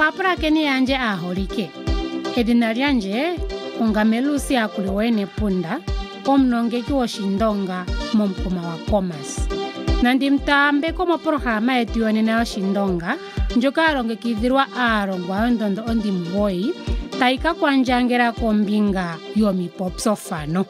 kaapulakeni yanje aholike. Edina lyanje ongame Lucia Kuliwene Punda, omunongeki woshindonga momukoma wa Commerce. Nandi mtambe komo programa yetu yonena yoshindonga, njoka alongekidhirwa aalongwa yondondo ondimugoyi, taika kwanjangela kombinga yomipopsofano.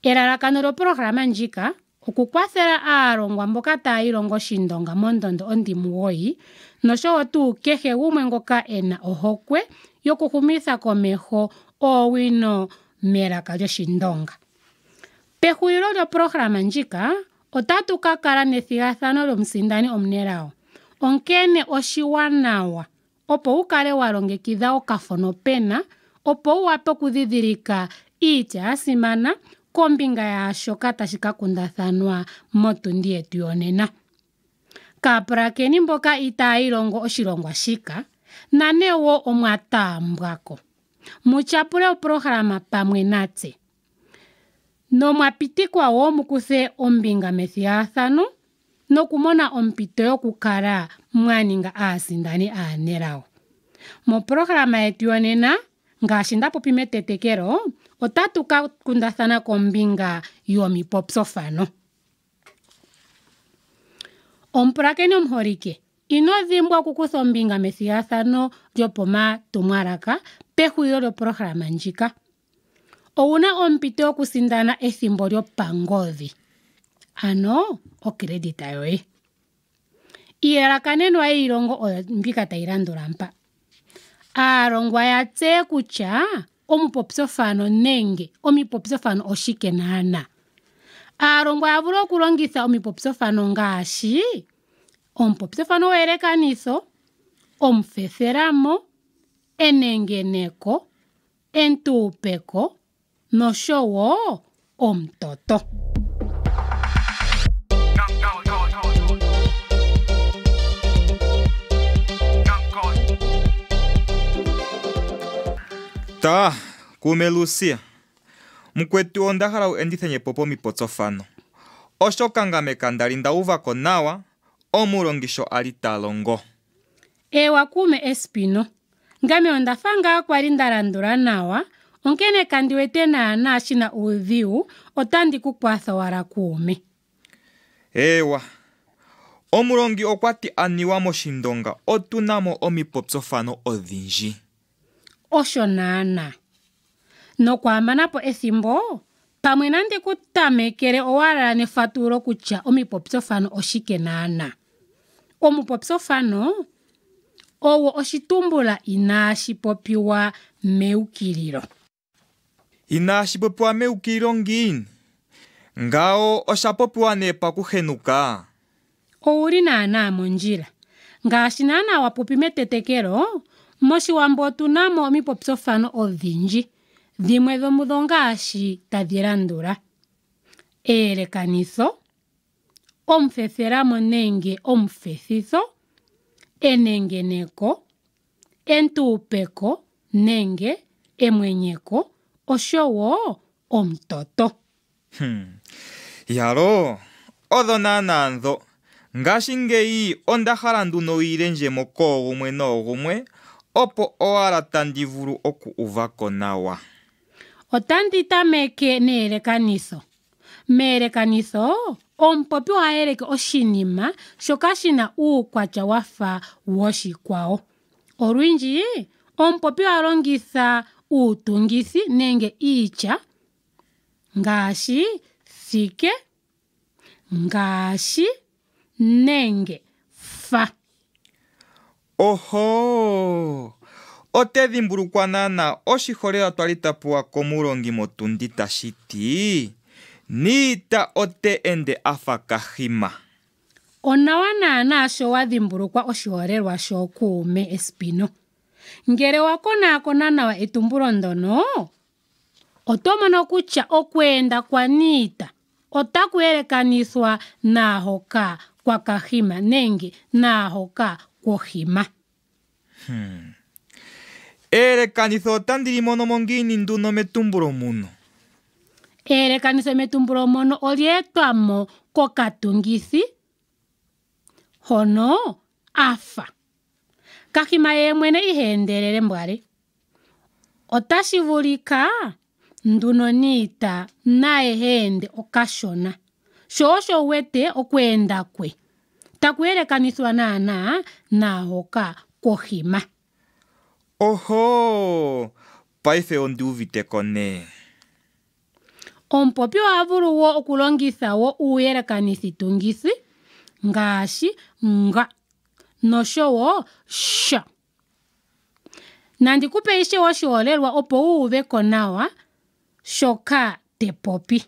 Elalakano lyo programa njika, okukwathela aalongwa mboka tailongo shindonga mondondo ondimugoyi, noshowo tuu kehe gumwe ngoka ena ohokwe yokuhumitha komeho owino melaka lyoshindonga. Pehulilo lyo programa njika, otatu kakala nethigathano lyomusindani omunelago. Onkene oshiwanawa, opo ukale walongekidha okafono pena, opo uwape okudhidhilika iitya yasimana kombinga yaashoka tashika kundathanwa motundi yetu yonena. Kaapulakeni mboka itaayilongo oshilongwa shika, nane wo omwataambwako. Muchapule oprograma pamwe natse. Nomwapitikwa wo mukuthe ombinga methigathano, nokumona ompito yokukala mwaninga aasindani aanelago. Moprograma yetu yonena, ngaashi ndapopi metetekelo, otatu ka kundathana kombinga yomipopsofano. Omupulakeni omuholike, ino dhimbwa okukutha ombinga methigathano lyopomatumwalaka pehulilo lyoprograma njika. Owuna ompito yokusindana ethimbo lyopangodhi, ano okredita yoye. Iiyelakanenwa yiilongo oyo mbika tayi landula mpa. Aalongwa yatseye kutya omupopsofano nenge omipopsofano oshike naana. Aalongwa yavule okulongitha omipopsofano ngaashi omupopsofano weelekanitho, omufethelamo, enengeneko, entuupeko, noshowo omutoto. Ta, kume Lucia. Mukwetu ondahala uendithenye popo mipopsofano. Oshoka ngame kandalinda uvako nawa, omulongisho ali talongo. Ewa kume Espino. Ngame ondafanga kwali ndalandula nawa, onkene kandiwete naana shina uudhiu, otandi kukwatha wala kume. Ewa. Omulongi okwati aniwa moshindonga, otunamo omipopsofano odhinji. Osho naana. Nokwamanapo ethimbo, pamwe nandi kutamekele owala nefatulo kutya omipopsofano oshike naana. Omupopsofano owo oshitumbula inaashi popiwa meukililo. Inaashi popiwa meukililo ngiini? Ngao oshapopiwa nepakuhenuka. Owuli naana mondjila. Ngaashi naana wapopi metetekelo, moshiwambo otunamo omipopsofano odhinji. Dhimwe dhomudho ngaashi tadhi landula. Eelekanitho, omufethelamo nenge omufethitho, enengeneko, entuupeko nenge emwenyeko, oshowo omutoto. Yalo, odho naanandho. Ngaashi ngeyi ondahala nduno wiilenjemo koogumwe noogumwe, opo owala tandi vulu okuuvako nawa. Otandi tameke neelekanitho. Meelekanitho, omupopi ohayeleke oshinima shoka shina uukwatya wafa woshikwawo. Olwindji, omupopi ohalongitha uutungithi nenge iitya, ngaashi thike, ngaashi nenge fa. Oho! Otedhimbulukwa naana oshiholelwa twali tapuwa komulongi motundi tashiti, niita ote ende afa kahima. Onawa naana sho wadhimbulukwa oshiholelwa sho kuume Espino. Ngele wakonakona nawa etumbulo ndono, oto mono kutya okweenda kwa niita otaku yelekanithwa naahoka kwa kahima nenge naahoka kwohima. Eelekanitho otandi limono mongiini nduno metumbulo muno. Eelekanitho metumbulo mono olyeetwamo kokatungithi hono afa. kahima yemwene iheendelele mbwale. Otashi vulika nduno niita naye heende okashona. Sho osho wete okweenda kwe. Takuyelekanithwa naana naahoka kohima. Oho, paife onduuviteko nee. Omupopi oha vulu wo okulongitha wo uuyelekanithitungithi ngaashi nga noshowo sha. Nandikupe ishewe oshiholelwa opo wuuveko nawa shoka te popi.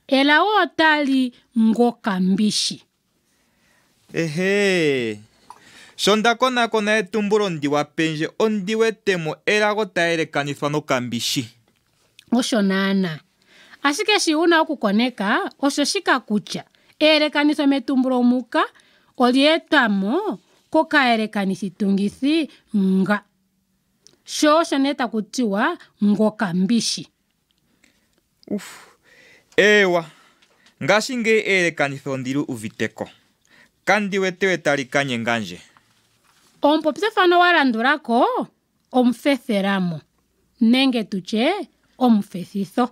Elawo otali ngokambishi. Ehe. Sho ndakonakona etumbulo ndiwapendje ondiwetemo elago tayelekanithwa nokambishi. Osho naana. Ashike shi una okukoneka osho shika kutya elekanithwa metumbulo muka olietamo kokayelekanithitungithi nga. Sho osho neta kutiwa ngokambishi. Ewa, ngashingeyi elekanitho ndili uviteko. Kandiwetewe tali kanyenganje. Omupopithafano walandulako omufethelamo nenge tutye omufethitho.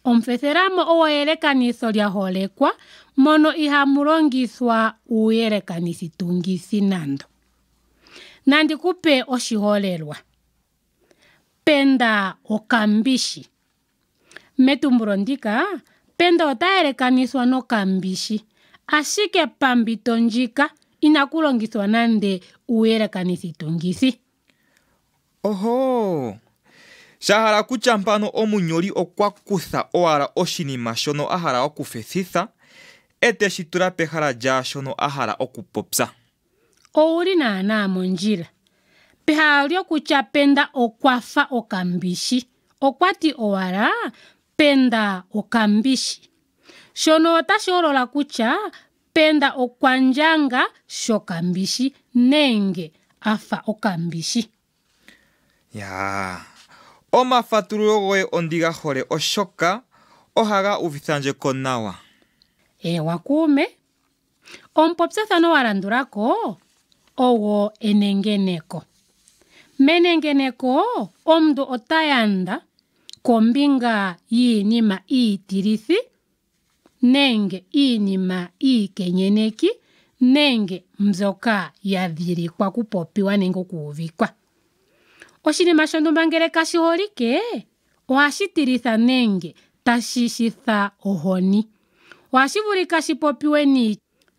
Omufethelamo owo elekanitho lyaholekwa mono ihamu longithwa uuyelekanithitungithi nando. Nandikupe oshiholelwa. Penda okambishi. Metumbulo ndika, penda otayelekanithwa nokambishi. Ashike pambito ndjika inakulongithwa nande uuyelekanithitungithi. Oho. Shahala kutya mpano omunyoli okwa kutha owala oshinima shono ahala okufethitha, eteshi tula pehala lyashono ahala okupopya. Owuli naana mondjila. Pehala lyokutya penda okwafa okambishi. Okwati owala penda okambishi. Shono otashi holola kutya penda okwanjanga shokambishi nenge afa okambishi. Yaa. Omafatululo goye ondiga hole oshoka ohaga uvithandjeko nawa. Ewa kuume. Omupopithafano walandulako owo enengeneko. Menengeneko omuntu otayanda kombinga yiinima iitilithi nenge iinima iikenyeneki nenge mbyoka yadhilikwa kupopiwa nenge okuuvikwa. Oshinima shontumba ngele kashi holike ohashi tilitha nenge tashi shitha ohoni. Ohashi vulika shi popiwe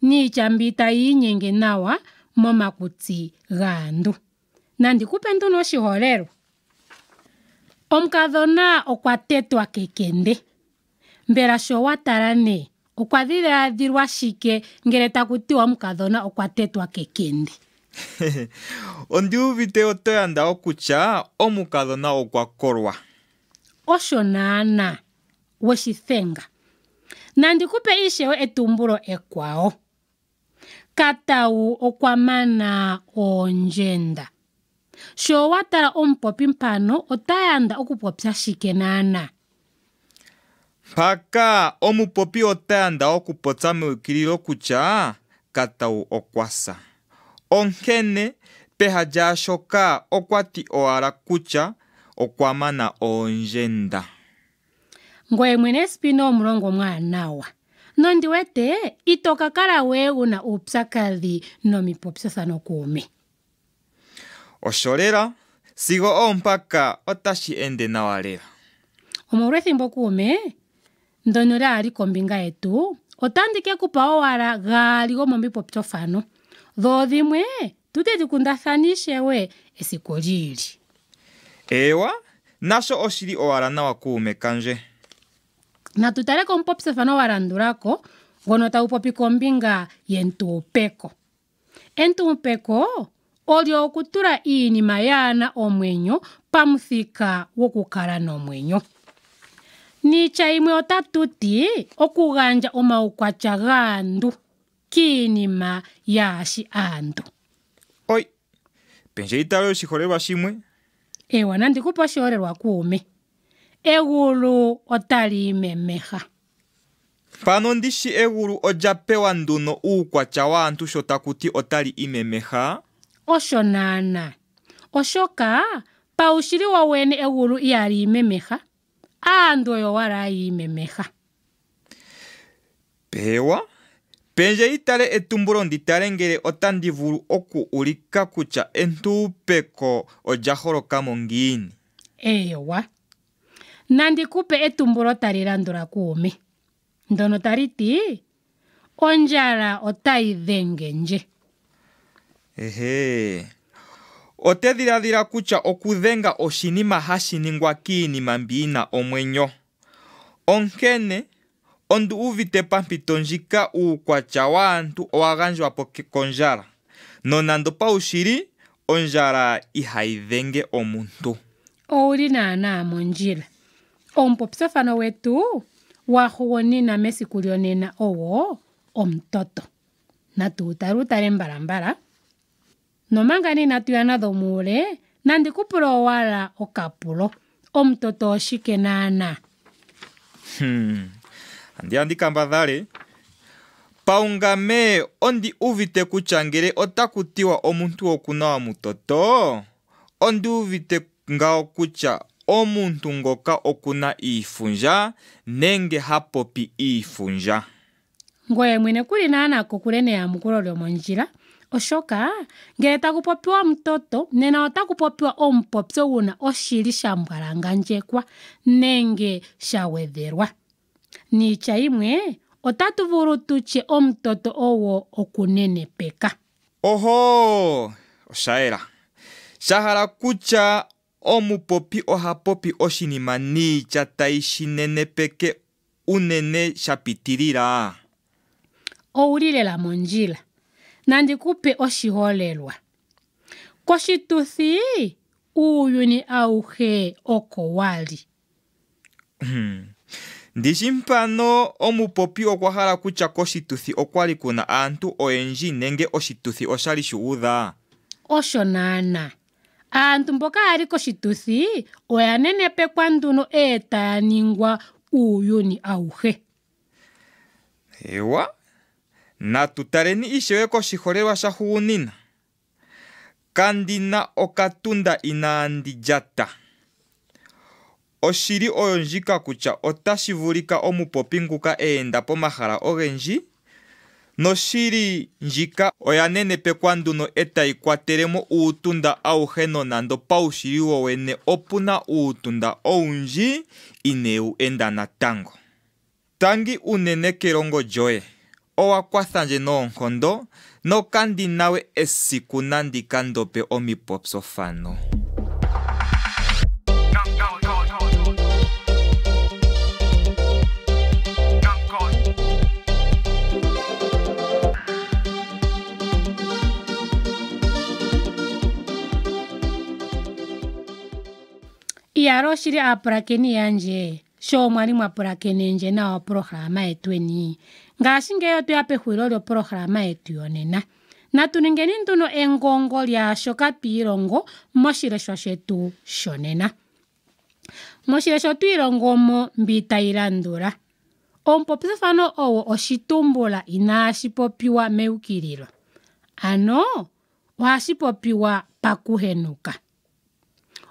niitya mbi tayi inyenge nawa momakutsi gaantu. Nandikupe nduno oshiholelwa. Omukadhona okwa tetwa kekende. Mbela sho watala nee okwa dhiladhilwa shike ngele takutiwa omukadhona okwa tetwa kekende. Ondiuvite otoyanda okutya omukadhona okwa kolwa. Osho naana weshithenga. Nandikupe ishewe etumbulo ekwawo. Katawu okwa mana oondjenda. Sho watala omupopi mpano otayanda okupopya shike naana. Mpaka omupopi otayanda okupopya meukililo kutya katawu okwasa. Onkene peha lyashoka okwati owala kutya okwa mana oondjenda. Ngoye mwene Spino omulongo mwanawa. Nondiwete itoka kala we una uupyakadhi nomipopithano kuume. Osho lela, sigo ompaka otashi ende nawa lela. Omolwa ethimbo kuume, ndono lyali kombinga yetu, otandike kupa owala gaali gomomipopithano. Dho dhimwe tutedhi kundathanishewe esiku lili. Ewa, nasho oshili owala nawa kuume kanje. Natutale komupopithano walandulako, ngono tawu popi kombinga yentuupeko. Entuupeko olyo okutula iinima yaana omwenyo pamuthika wokukala nomwenyo. Niitya yimwe otatuti okuganja omaukwatya gaantu kiinima yaashi aantu. Oi, pendje italo oshiholelwa shimwe. Ewa nandikupa oshiholelwa kuume. Egulu otali imemeha. Pano ndishi egulu olya pewa nduno uukwatya waantu sho takuti otali imemeha. osho naana. Oshoka paushili wowene egulu ihali imemeha, aantu oyo wala yiimemeha. Pewa, pendje itale etumbulo nditale ngele otandi vulu okuulika kutya entupeko olya holoka mongiini. Ewa. Nandikupe etumbulo tali landula kuume. Ndono taliti, ondjala otayi dhenge nje. Otedhiladhila kutya okudhenga oshinima hashi ningwa kiinima mbi yina omwenyo. Onkene, ondu uvite pampito ndjika uukwatya waantu owagandjwa po kondjala. Nonando paushili, ondjala ihayi dhenge omuntu. Ouli naana mondjila. Omupopsofano wetu wahugonina mesiku lyonena owo omutoto. Natutale mbalambala. Nomanga nina tuyana muule, nandikupula owala okapulo. Omutoto oshike naana. Andi kambadhale. Paungame ondi uvite kutya ngele otakutiwa omuntu okuna omutoto, ondi uvite ngao kutya omuntu ngoka okuna iifundja nenge hapopi iifundja. Ngoye mwene kuli naana kokule neyamukulo lyomondjila, oshoka ngele taku popiwa omutoto, nena otaku popiwa omupopyo guna oshili shambwalanganjekwa nenge shawedhelwa. Niitya yimwe, otatu vulu tuche omutoto owo okunenepeka. Oho, oshaela. Shahala kutya omupopi ohapopi oshinima niitya tayi shinenepeke unene shapitilila. Oulilela mondjila. Nandikupe oshiholelwa. Koshituthi, uuyuni auhe oko wali. Ndishi mpano omupopi okwahala kutya koshituthi okwali kuna aantu oyendji nenge oshituthi oshali shuudha. Osho naana. Aantu mboka yali koshituthi oya nenepekwa nduno etaya ningwa uuyuni auhe. Ewa, natutaleni ishewe koshiholelwa shahugunina. Kandina okatunda inaandi jata. Oshili oyo njika kutya otashi vulika omupopi nguka eenda pomahala ogendji, noshili njika oya nenepekwa nduno etayi kwatelemo uutunda auhe nonando paushili wowene opuna uutunda owundji inewu enda natango. Tangi unene kelongo lyoye, owakwathandje noonkondo, nokandinawe esiku nandi kandope omipopsofano. Iyaro shiri apulakeni yanje, sho mwali mwapulakene nje nawa programa yetu eni. Ngaashi ngeyo tuya pehulilo lyo programa yetu yonena. Natuningeni nduno engongo lya shoka twiilongo moshileshwa shetu shonena. Moshileshwa twiilongo mo mbi tayi landula. Omupopsofano owo oshitumbula inaashi popiwa meukililo. Ano, ohashi popiwa pakuhenuka.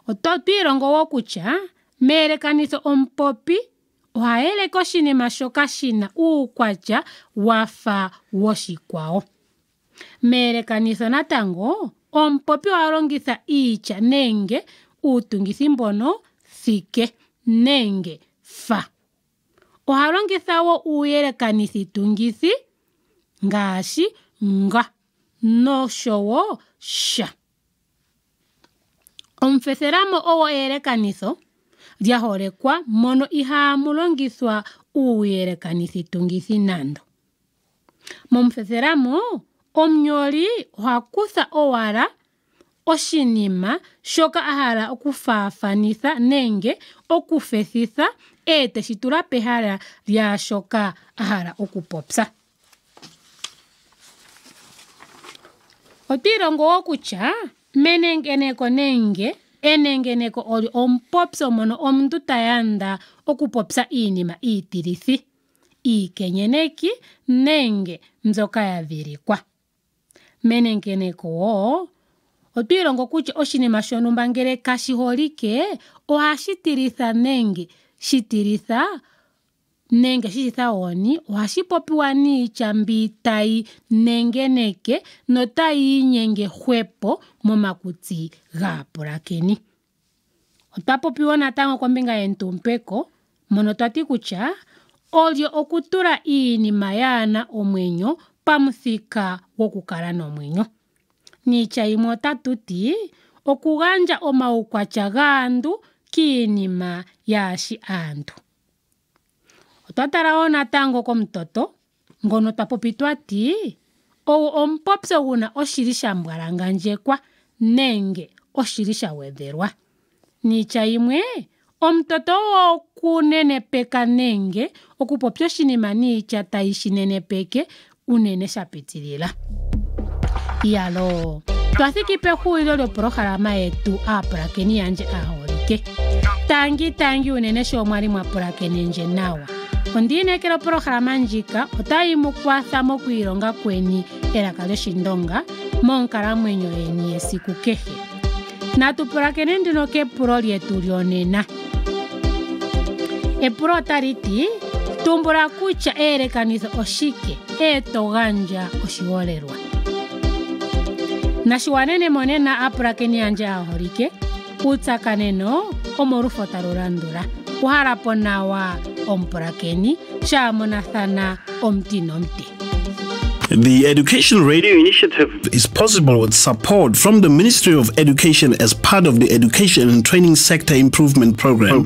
Oto twiilongo wo kutya, meelekanitho omupopi ohayeleka oshinima shoka shina uukwatya wafa woshikwawo. Meelekanitho natango, omupopi ohalongitha iitya nenge uutungithi mbono thike nenge fa. Ohalongitha wo uuyelekanithi tungithi ngaashi nga noshowo sha. Omufethelamo owo eelekanitho lyaholekwa mono ihaamu longithwa uuyelekanithi tungithi nando. Momufethelamo, omunyoli ohakutha owala oshinima shoka ahala okufaafanitha nenge okufethitha teshi tula pehala lya shoka ahala okupopsa. Otwiilongo wo kutya menengeneko nenge enengeneko oli omupopso mono omuntu tayanda okupopsa iinima iitilithi, iikenyeneki nenge mbyoka yadhilikwa. Menengeneko wo otwiilongo kutya oshinima shonumba ngele kashiholike ohashi tilitha nenge shitilitha nenge shititha oni ohashi popiwa niitya mbi tayi nengeneke notayi inyenge hwepo momakutsi gaapulakeni. Otwa popiwa natango kombinga yentumpeko mono twati kutya olyo okutula iinima yaana omwenyo pamuthika wokukala nomwenyo. Niitya yimwe otatuti okugandja omaukwatya gaantu kiinima yaashi aantu. Otwatala wo natango komutoto ngono twapopi twati owo omupopyo guna oshili shambwalangandjekwa nenge oshili shawedhelwa. Niitya yimwe omutoto wo okunenepeka nenge okupopya oshinima niitya tayi shinenepeke unene shapitilila. Iyalo, twathiki pehulilo lyopolohalama yetu aapulakeni yandje aaholike. Tangi unene sho mwali mwapulakenendje nawa. Ondiinekela opolohalama ndjika otayi mukwatha mokwiilonga kweni elaka lyoshindonga monkalamwenyo yeni yesiku kehe. Natupulakene ndino kepulo lyetu lyonena. Epulo taliti tumbula kutya elekanitho oshike eto gandja oshiholelwa. Nashiwanene monena apulakeni yandje aaholike utsakaneno omolufo talulandula. Uhalapo nawa omupulakeni shaamonathana omuti nomuti. The Education Radio Initiative is possible with support from the Ministry of Education as part of the Education and Training Sector Improvement Program.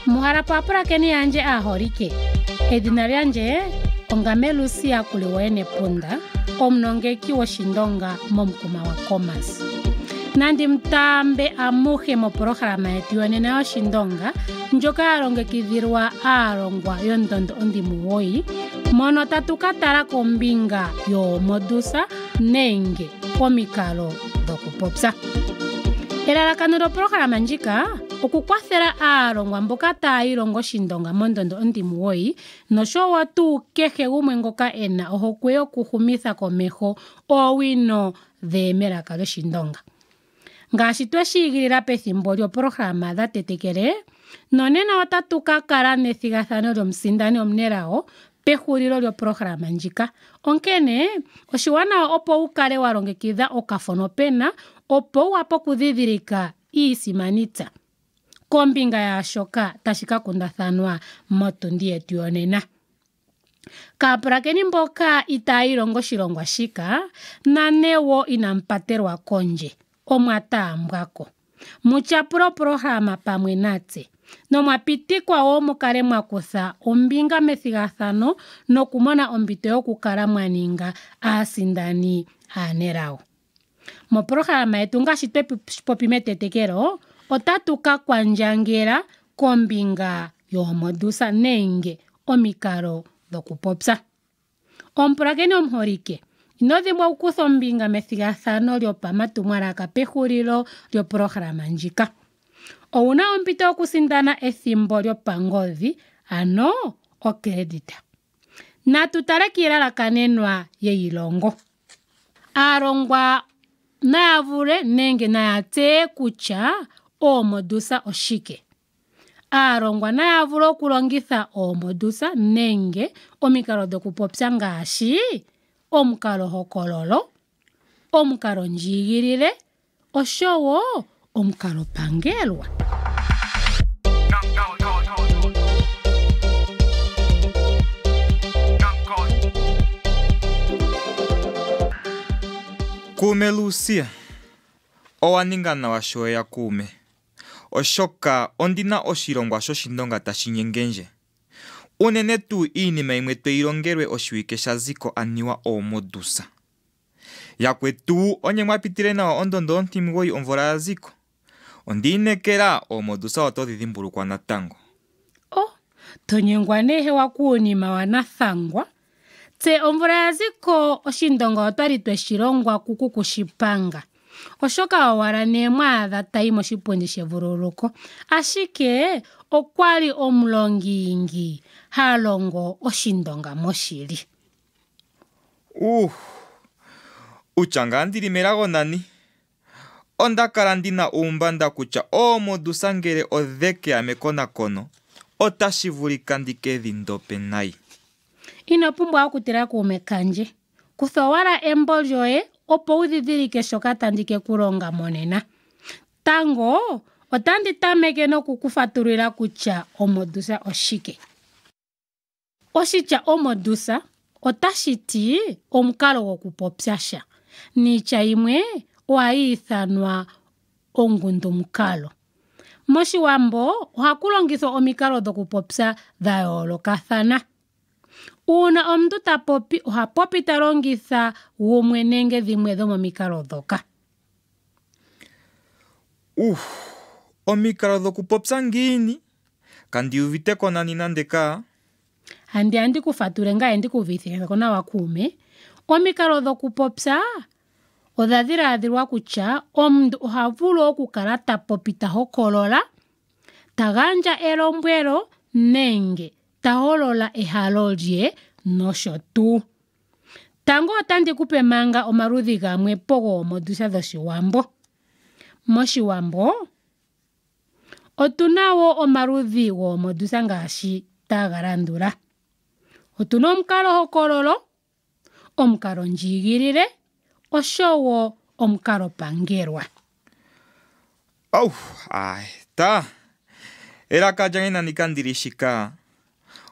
Muhalapo apulakeni yandje aaholike. Edhina lyandje ongame Lucia Kuliwene Punda, omunongeki woshindonga momukuma wa Komas. Nandi mtambe amuhe mopolohalama yetu yonena yoshindonga ndjoka yalongekidhilwa aalongwa yondondo ondimuwoyi mono tatukatala kombinga yoomodusa nenge omikalo dhokupopya. Elalakano lyopolohalama ndjika okukwathela aalongwa mboka taayilongo oshindonga mondondo ondimuwoyi noshowo tuu kehe gumwe ngoka ena ohokwe yokuhumitha komeho owino melaka lyoshindonga. Ngaashi tweshiigilila pethimbo lyopolohalama dhatetekele, nonena otatukakala nethigathano lyomusindani omunelago pehulilo lyopolohalama ndjika. Onkene oshiwanawa opo wukale walongekidha okafo nopena opo wapo kudhidhilika iisimanitsa kombinga yaashoka tashika kundathanwa motundi yetu yonena. Kaapulakeni mboka itaayilongo oshilongwa shika nanewo inampatelwa konje omwataambwako. Mutyapula opolohalama pamwe natse nomwapitikwa wo mukale mwakutha ombinga methigathano nokumona ompito yokukala mwaninga aasindani aanelago. Mopolohalama yetu ngaashi twepopi metetekelo otatuka kwandjangela kombinga yoomodusa nenge omikalo dhokupopya. Omupulakeni omuholike, inodhimbwa okukutha ombinga methigathano lyopamatumwalaka pehulilo lyopolohalama ndjika. Owuna ompito yokusindana ethimbo lyopangodhi, ano okredita. Natutale kiilalakanenwa yeilongo. Aalongwa nayavule nenge nayatseye kutya oomodusa oshike. Aalongwa nayavule okulongitha oomodusa nenge omikalo dhokupopya ngaashi omukalo hokololo, omukalo ndjigilile, oshowo omukalo pangelwa. Kuume Lucia, owaninga nawa shoya kuume, oshoka ondina oshilongwa shoshindonga tashi nyengenje. Unene tuu iinima yimwe tweyilongelwe oshiwike shaziko aniwa oomodusa. Yakwetu onye mwapitile nawa ondondo ontimugoyi omvula yaziko. Ondiinekela oomodusa otodhi dhimbulukwa natango. Tonyengwa nehewa kuunima wanathangwa. Tse omvula yaziko oshindonga otwali tweshilongwa kukushipanga. Oshoka owala mwaadha tayi moshipundi shevululuko. Ashike okwali omulongingi halongo oshindonga moshili. Uchanga ndili melago nani. Ondakala ndina uumbanda kutya oomodusa ngele odheke amekonakono otashivulika ndikedhi ndope nayi. Ino pumbwa okutila kuume kanje. Kutha owala embo lyoye opo udhidhilike shoka tandike kulonga monena. Tango otandi tameke nokukufatulila kutya omodusa oshike. Oshitya omodusa otashiti omukalo gokupopyasha. Niitya yimwe ohayi ithanwa ongundumukalo. Moshiwambo ohaku longithwa omikalo dhokupopya dha yoolokathana. Uuna omuntu ta popi oha popi ta longitha gumwe nenge dhimwe dhomomikalo dhoka. Omikalo dhokupopya ngiini? Kandi uviteko nani nandeka. Andi kufatule ngaye ndikuvitheko nawa kuume. Omikalo dhokupopya odha dhiladhilwa kutya omuntu oha vulu okukala ta popi ta hokolola, ta gandja elombwelo nenge ta holola ehalo lye nosho tuu. Tango otandi kupe manga omaludhi gamwe goomodusa dhoshiwambo. Moshiwambo otuna wo omaludhi goomodusa ngaashi taga landula. Otuna omukalo hokololo, omukalo ndjigilile, oshowo omukalo pangelwa. Elaka lyange nanika ndilishika.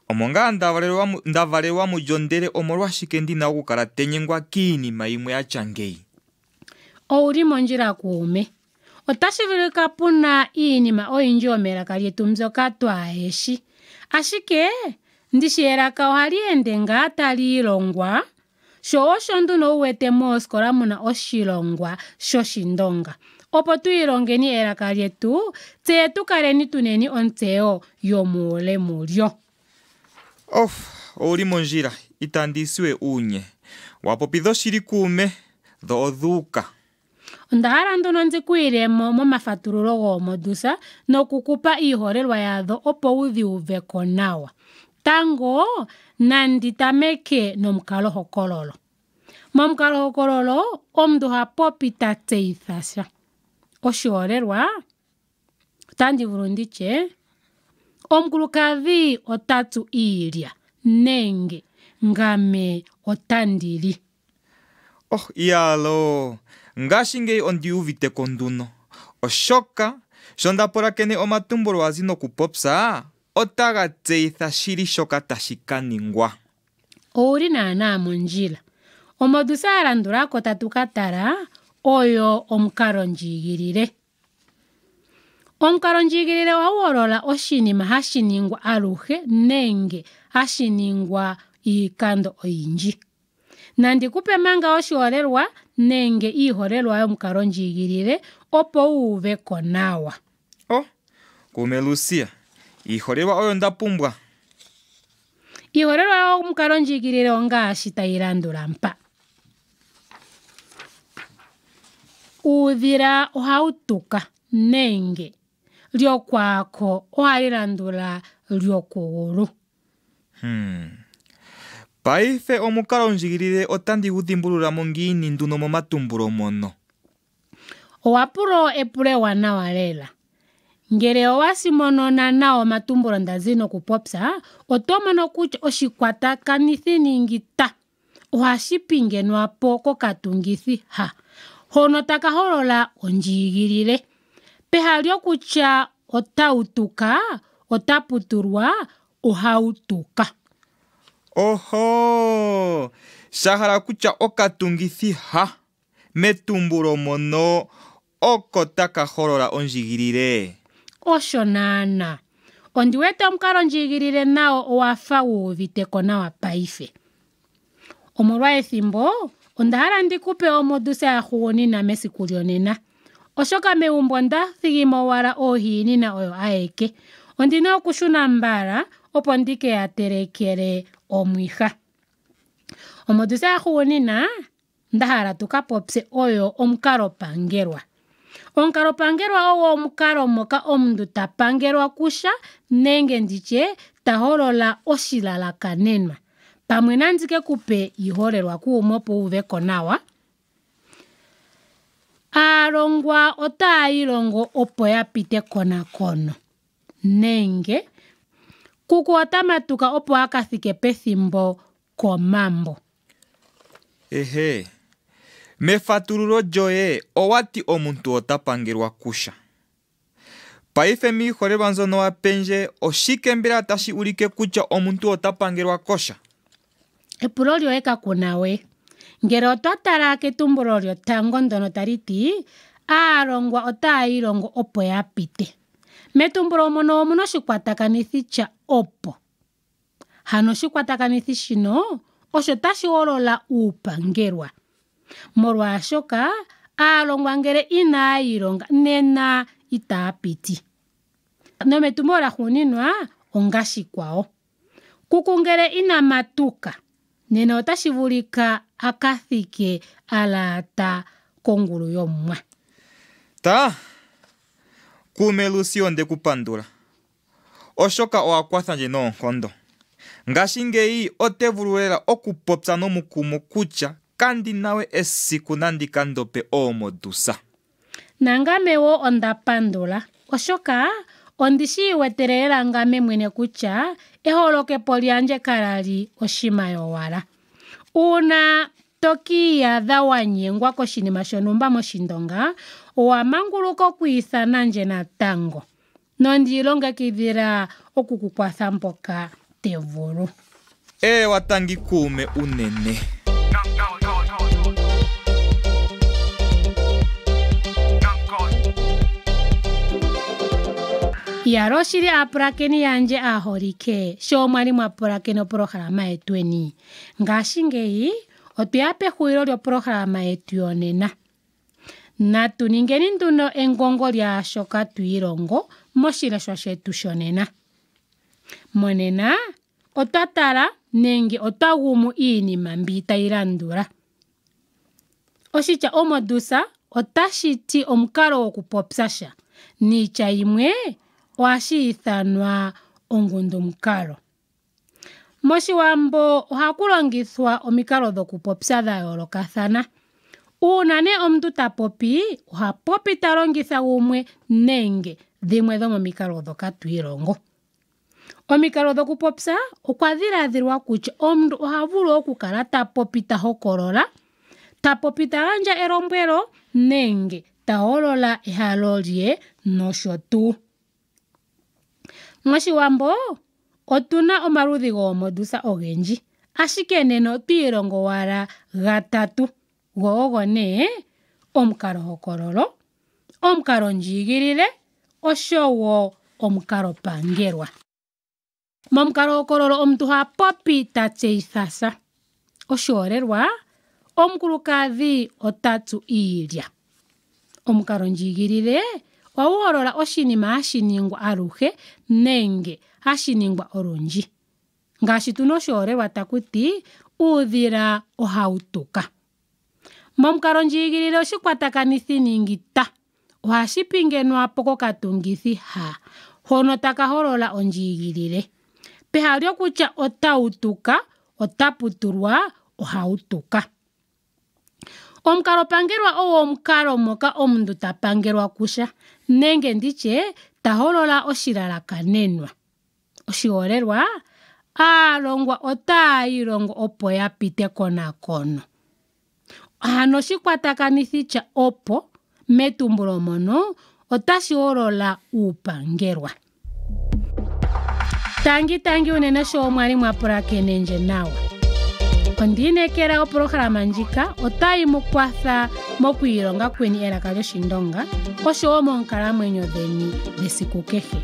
Omonga ndavalelwa mulyondele omolwashike ndina okukala tenyengwa kiinima yimwe yatya ngeyi. Ouli mondjila kuume. Otashivulika puna iinima oyindji yomelaka lyetu mbyoka twaayeshi. Ashike ndishi elaka ohali ende ngaa tali ilongwa. Sho osho nduno uwete moosikola muna oshilongwa shoshindonga. Opo tuilongeni elaka lyetu, tse tukaleni tuneni ontseyo yomuule mulyo. Ouli mondjila, itandisiwe unye. Wapopi dhoshili kuume, dho odhuuka. Ondahala nduno nzikuilemo momafatululo goomodusa nokukupa iiholelwa yadho opo udhi uveko nawa. Tango nandi tameke nomukalo hokololo. Momukalo hokololo omuntu ha popi ta tseyithasha. Oshiholelwa otandi vulu ndiche omukulukadhi otatsu iilya nenge ngame otandili. Iyalo, ngashingeyi ondiuviteko nduno. Oshoka shondapolakene omatumbulo wazi nokupopya otaga tseyitha shili shoka tashi kaningwa. Ouli naana mondjila. Omodusa yalandulako tatu katala oyo omukalo ndjigilile. Omukalo ndjigilile ohawu holola oshinima hashi ningwa aluhe nenge hashi ningwa iikando oyindji. Nandi kupe manga oshiholelwa nenge iiholelwa yomukalo ndjigilile opo uuveko nawa. Kuume Lucia, iiholelwa oyo ndapumbwa. Iiholelwa yomukalo ndjigilile ongaashi tayi landula mpa. Uudhila ohawu tuka nenge lyokwako ohali landula lyokugulu. Paife omukalo ndjigilile otandi gudhimbululamo ngiini nduno momatumbulo mono. Owapulo epule ewanawa lela. Ngele owasimonona nawa omatumbulo ndazi nokupopya, oto mono kutya oshikwatakanitho ningita ohashi pingenwapo kokatungithi ha. Hono taka holola ondjigilile. Peha lyokutya otautuka, otaputulwa ohautuka. Oho, shahala kutya okatungithi ha metumbulo mono oko taka holola ondjigilile. Osho naana. Ondiwete omukalo ndjigilile nawo owafa wuuviteko nawa paife. Omolwa ethimbo, ondahala ndikupe omodusa ya hugunina mesiku lyonena. Oshoka megumbo ndathigimo owala oohiinina oyo ayeke. Ondina okushuna mbala opo ndike ya telekele omwiha. Omodusa ya hugunina ndahala tuka popse oyo omukalo pangelwa. Omukalo pangelwa owo omukalo moka omundu ta pangelwa kusha nenge nditye ta holola oshilalakanenwa. Pamwe nandike kupe iholelwa kuumo opo uveko nawa. Aalongwa otaayilongo opo ya pite konakono. Nenge kuku otamatuka opo akathike pethimbo komambo. Ehe, mefatululo lyoye owati omuntu otapangelwa kusha. Paife miiholelwa nzono wapendje oshike mbela tashi ulike kutya omuntu otapangelwa kosha. Epulo lyoye kakuna we. Ngele otwa tala ketumbulo lyotango ndono taliti aalongwa otaayilongo opo ya pite. Metumbulo mono omuna oshikwatakanitho cha opo. Hano oshikwatakanitho shino osho tashi holola uupangelwa. Molwaashoka aalongwa ngele inaayilonga nena itaa piti. Nometumbulo la huninwa ongashi kwawo. Kuku ngele ina matuka nena otashi vulika akathike alaata kongulu yomwa. Kuume Lucy ondeku pandula. Oshoka owakwathandje noonkondo. Ngashingeyi otevulu lela okupopya nomukumo kutya kandi nawe esiku nandi kandope oomodusa. Nangame wo ondapandula. Oshoka ondishiiwetele lela ngame mwene kutya eholokepo lyanje kalali oshima yowala. Uuna tokiyadha wanyengwa koshinima shonumba moshindonga, owamanguluka okwiithana nje natango. Nondilongekidhila okukukwatha mpoka tevulu. Watangi kuume unene. Yalo oshili aapulakeni yanje aholike, sho mwali mwapulakeni opolohalama yetu eni. Ngashingeyi, otweya pehulilo lyopolohalama yetu yonena. Natuningeni nduno engongo lyaashoka twiilongo moshileshwa shetu shonena. Monena, otwa tala nenge otwa gumu iinima mbi tayi landula. Oshitya omodusa otashiti omukalo gokupopya sha. Niitya yimwe ohashi ithanwa ongundumukalo. Moshiwambo ohaku longithwa omikalo dhokupopya dha yoolokathana. Uuna ne omuntu ta popi, oha popi ta longitha gumwe nenge dhimwe dhomomikalo dhoka twiilongo. Omikalo dhokupopya okwa dhiladhilwa kutya omuntu oha vulu okukala ta popi ta hokolola, ta popi ta gandja elombwelo nenge ta holola ehalo lye nosho tuu. Moshiwambo otuna omaludhi goomodusa ogendji, ashike nena otwiilongo wala gatatu. Go ogo ne omukalo hokololo, omukalo ndjigilile oshowo omukalo pangelwa. Momukalo hokololo omuntu ha popi ta tseyithasa. Oshiholelwa, omukulukadhi otatsu iilya. Omukalo ndjigilile ohagu holola oshinima hashi ningwa aluhe nenge hashi ningwa olundji. Ngaashi tuna oshiholelwa takuti uudhila ohautuka. Momukalo ndjigilile oshikwatakanitho ningi ta. Ohashi pingenwapo kokatungithi ha. Hono taka holola ondjigilile. Peha lyokutya otautuka, otaputulwa ohautuka. Omukalo pangelwa owo omukalo moka omundu ta pangelwa kusha nenge nditye ta holola oshilalakanenwa. Oshiholelwa, aalongwa otaayilongo opo ya pite konakono. Hano shikwatakanitho cha opo metumbulo mono otashi holola uupangelwa. Tangi unene sho mwali mwapulakene nje nawa. Ondinekela opolohalama ndjika otayi mukwatha mokwiilonga kweni elaka lyoshindonga oshowo moonkalamwenyo dheni dhesiku kehe.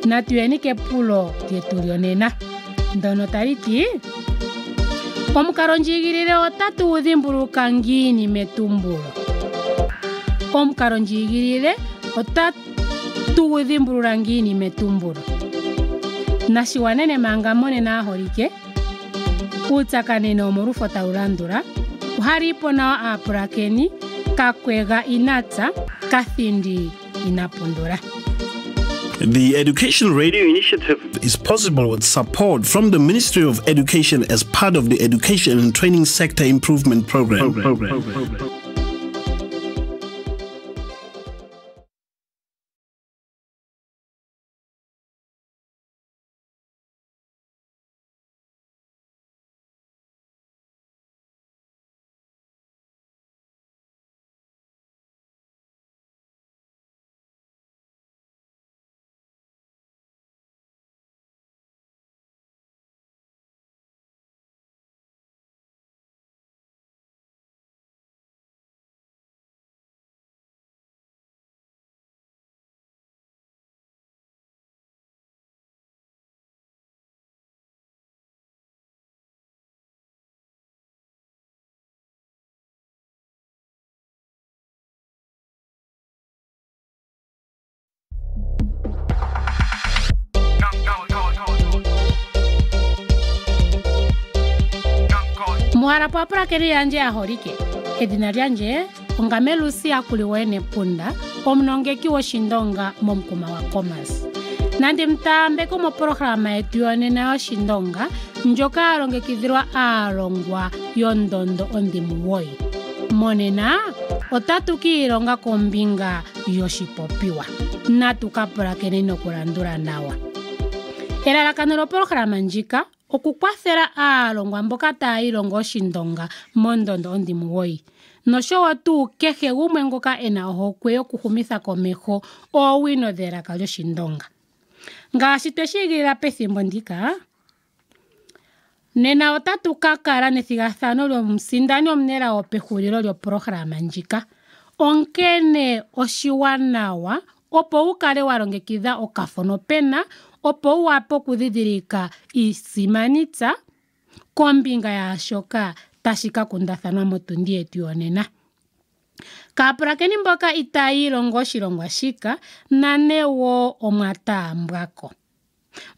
Natuyeni kepulo lyetu lyonena ndono taliti omukalo ndjigilile otatu udhimbuluka ngiini metumbulo. Omukalo ndjigilile otatu udhimbulula ngiini metumbulo. Nashiwanene manga monena aholike uutsakanene omolufo tawu landula uhalipo nawa aapulakeni kakwega inatsa kathindi inapundula. The Education Radio Initiative is possible with support from the Ministry of Education as part of the Education and Training Sector Improvement Program. Muhara papulakeni yanje aholike. Edina lyanje ongame Lucia Kuliwene Punda, omunongeki woshindonga momukuma wa Commerce. Nandi mtaambeko mopolohalama yetu yonena yoshindonga njoka alongekidhilwa aalongwa yondondo ondimuwoyi. Monena otatu kiilonga kombinga yoshipopiwa. Natukapulakeni nokulandula nawa. Elalakano lopolohalama ndjika okukwathela aalongwa mboka taayilongo oshindonga mondondo ondimuwoyi. Noshowo tuu kehe gumwe ngoka ena ohokwe yokuhumitha komeho oowino dhelaka lyoshindonga. Ngaashi tweshigilila pethimbo ndika, nena otatu kakala nethigathano lyomusindani omunelago pehulilo lyopolohalama ndjika. Onkene oshiwanawa opo wukale walongekidha okafo nopena opo uwape okudhidhilika iisimanitsa kombinga yaashoka tashika kundathanwa motundi yetu yonena. Kaapulakeni mboka itaayilongo oshilongwa shika nane wo omwataambwako.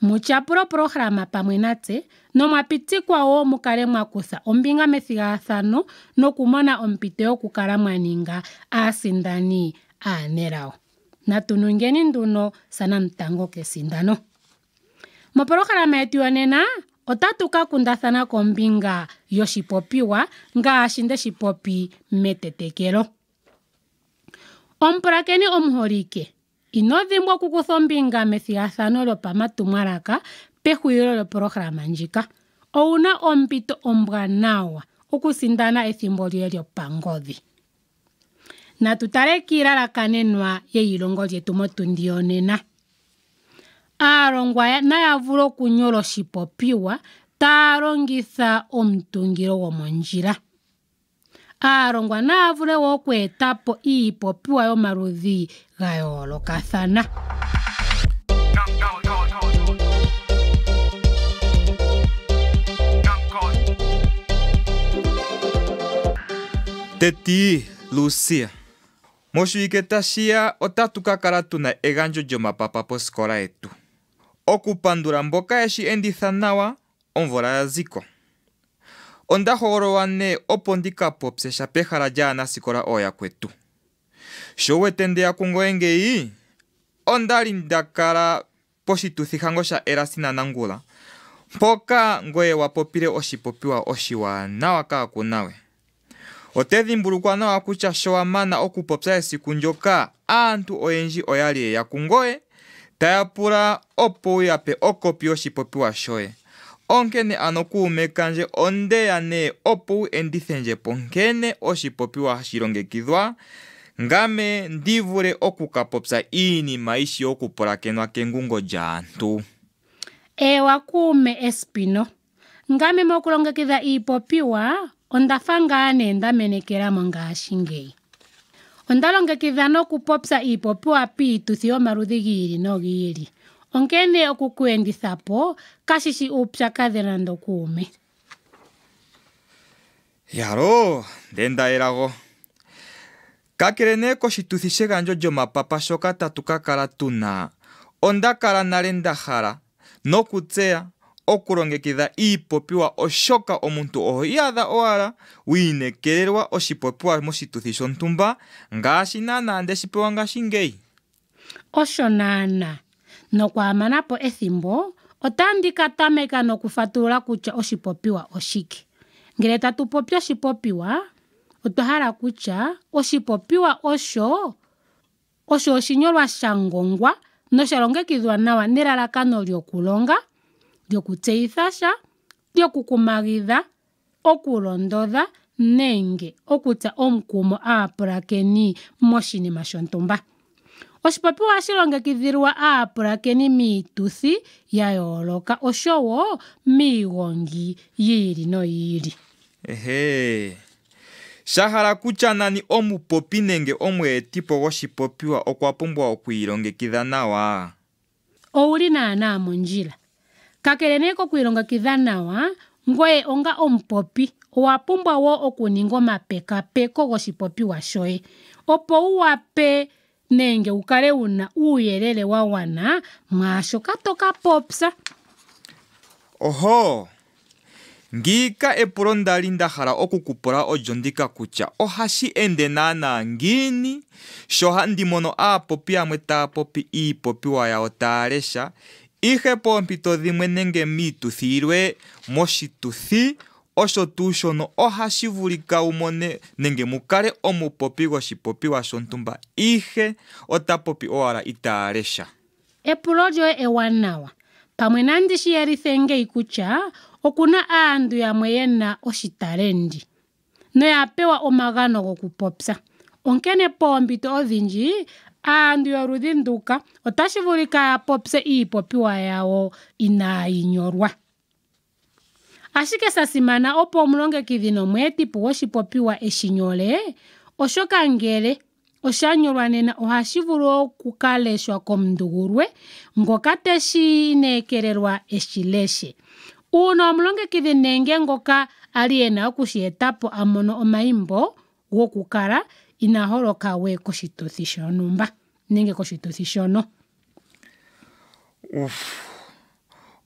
Mutyapula opolohalama pamwe natse nomwapitikwa wo mukale mwakutha ombinga methigathano nokumona ompito yokukala mwaninga aasindani aanelago. Natunungeni nduno sanamutango kesindano. Mopolohalama yetu yonena otatu kakundathana kombinga yoshipopiwa ngaashi ndeshipopi metetekelo. Omupulakeni omuholike, inodhimbwa okukutha ombinga methigathano lyopamatumwalaka pehulilo lyopolohalama ndjika. Ouna ompito ombwanawa okusindana ethimbo lyoye lyopangodhi. Natutale kiilalakanenwa yeilongo lyetu motundi yonena. Aalongwa naya vule okunyola oshipopiwa taalongitha omutungilo gomondjila. Aalongwa naya vule wo okweetapo iipopiwa yomaludhi gayoolokathana. Teti Lucia, moshiwike tashiya otatu kakala tuna egandjo lyomapapa posikola yetu. Okupandula mboka yeshi enditha nawa omvula yaziko. Ondahogololwa ne opo ndikapopye sha pehala lyaanasikola ooyakwetu. Sho wete ndeya kungoye ngeyi, ondali ndakala poshituthi hango sha Elastina Nangula, mpoka ngoye wapopile oshipopiwa oshiwanawa kaakunawe. Otedhimbulukwa nawa kutya sho wamana okupopya esiku njoka aantu oyendji oyali yeya kungoye taya pula opo uyape okopi yoshipopiwa shoye. Onkene ano kuume kanje ondeya ne opo uendithenje po nkene oshipopiwa hashi longekidhwa ngame ndivule okukapopsa iinima ishi okupulakenwa kengungo lyaantu. Ewa kuume Espino, ngame mokulongekidha iipopiwa ondafa ngaa ndamenekelamo ngaashingeyi. Ondalongekidha nokupopsa iipopiwa piituthi yomaludhi gi ili nogi ili. Onkene okukuendithapo kashishi uupyakadhi nando kuume. Yalo, ndenda elago. Kakele nee koshituthi shegandjo lyomapapa shoka tatu kakala tuna, ondakala nale ndahala nokutseya okulongekidha iipopiwa oshoka omuntu oho iyadha owala wiinekelelwa oshipopiwa moshituthi shontumba ngaashi naana ndeshipewa ngashingeyi. Osho naana, nokwaamanapo ethimbo otandika tameka nokufatulula kutya oshipopiwa oshike. Ngele tatu popi oshipopiwa, otohala kutya oshipopiwa osho oshinyolwa shangongwa noshalongekidhwa nawa nelalakano lyokulonga, lyokutseyitha sha, lyokukumagidha, okulondodha nenge okutsa omukumo aapulakeni moshinima shontumba. Oshipopiwa ohashi longekidhilwa aapulakeni miituthi ya yooloka oshowo miigongi yi ili noyi ili. Shahala kutya nani omupopi nenge omweetipo goshipopiwa okwa pumbwa okwiilongekidha nawa. Owuli naana mondjila. Kakele nee kokwiilongekidha nawa, ngoye onga omupopi owa pumbwa wo okuninga omapekapeko goshipopiwa shoye, opo wuwape nenge wukale wuna uuyelele wa gwana mwaashoka toka popsa. Oho, ngiika epulo ndali ndahala okukupula olyo ndika kutya ohashi ende naana ngini sho handi mono aapopi yamwe taa popi iipopiwa yawo taa lesha, ihe poompito dhimwe nenge miituthi yilwe moshituthi osho tuu shono ohashi vulika wumone nenge mukale omupopi goshipopiwa shontumba ihe ota popi owala itaa lesha. Epulo lyoye ewanawa. Pamwe nandishi yelithe ngeyi kutya okuna aantu yamwe yena oshitalendi noya pewa omagano gokupopsa. Onkene poompito odhindji aantu yoludhi nduka otashi vulika ya popse iipopiwa yawo inaayinyolwa. Ashike sasimana opo omulongekidhi nomweetipo goshipopiwa eshinyole, oshoka ngele oshanyolwa nena ohashi vulu okukaleshwa komundugulwe ngoka teshi inekelelwa eshileshe. Uuna omulongekidhi nenge ngoka ali ena okushietapo amono omayimbo gokukala inaholoka we koshituthi shontumba nenge koshituthi shono.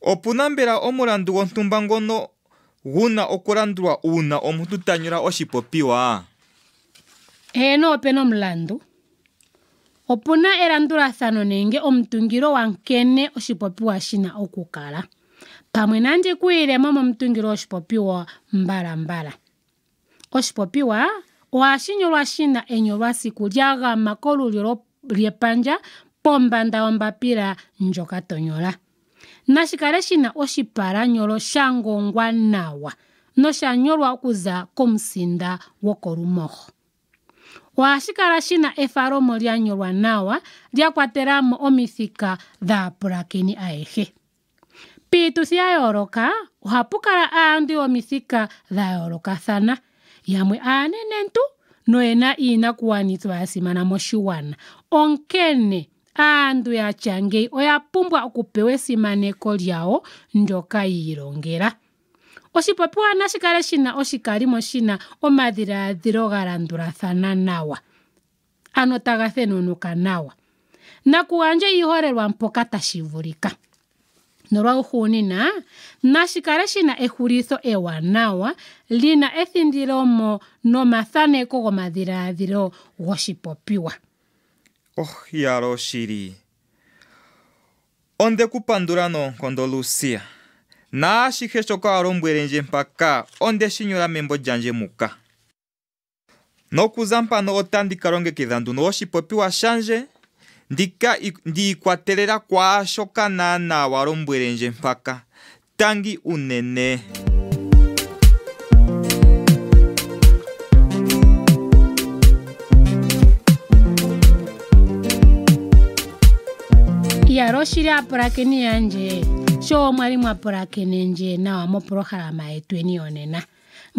Opuna mbela omulandu gontumba ngono guna okulandulwa uuna omuntu tanyola oshipopiwa? Eno opena omulandu. Opuna elandulathano nenge omutungilo wa nkene oshipopiwa shina okukala. Pamwe nandi kuilemo momutungilo oshipopiwa mbala. Oshipopiwa ohashi nyolwa shina enyolwa siku lyagama kolulyo lyepandja pombanda yombapila ndjoka tonyola. Nashikale shina oshipalanyolo shangongwa nawa noshanyolwa okuza komusinda wokolumoho. Ohashi kala shina efalomo lyanyolwa nawa lyakwatelamo omithika dhaapulakeni ayehe. Piituthi ya yooloka ohapu kala aantu yomithika dha yoolokathana, yamwe aanenentu noyena iinakuwanithwa yasimana moshigwana. Onkene aantu yatya ngeyi oya pumbwa okupewa esimaneko lyawo ndyoka yiilongela. Oshipopiwa nashi kale shina oshikalimo shina omadhiladhilo ga landulathana nawa, ano taga thenunuka nawa. Nakugandje iiholelwa mpoka tashi vulika. Nolwahuunina nashi kale shina ehulitho ewanawa lina ethindilomo nomathaneko gomadhiladhilo goshipopiwa. Yalo shili. Onde kupandula noonkondo Lucia. Naashihe shoka walombwelenje mpaka onde shinyola membo lyanje muka. Nokuza mpano otandika longekidha nduno oshipopiwa shanje ndiikwatelela kwaashoka naana walombwelenje mpaka. Tangi unene. oshili apulakeni yanje sho mwali mwapulakene nje nawa moprograma yetu yonena.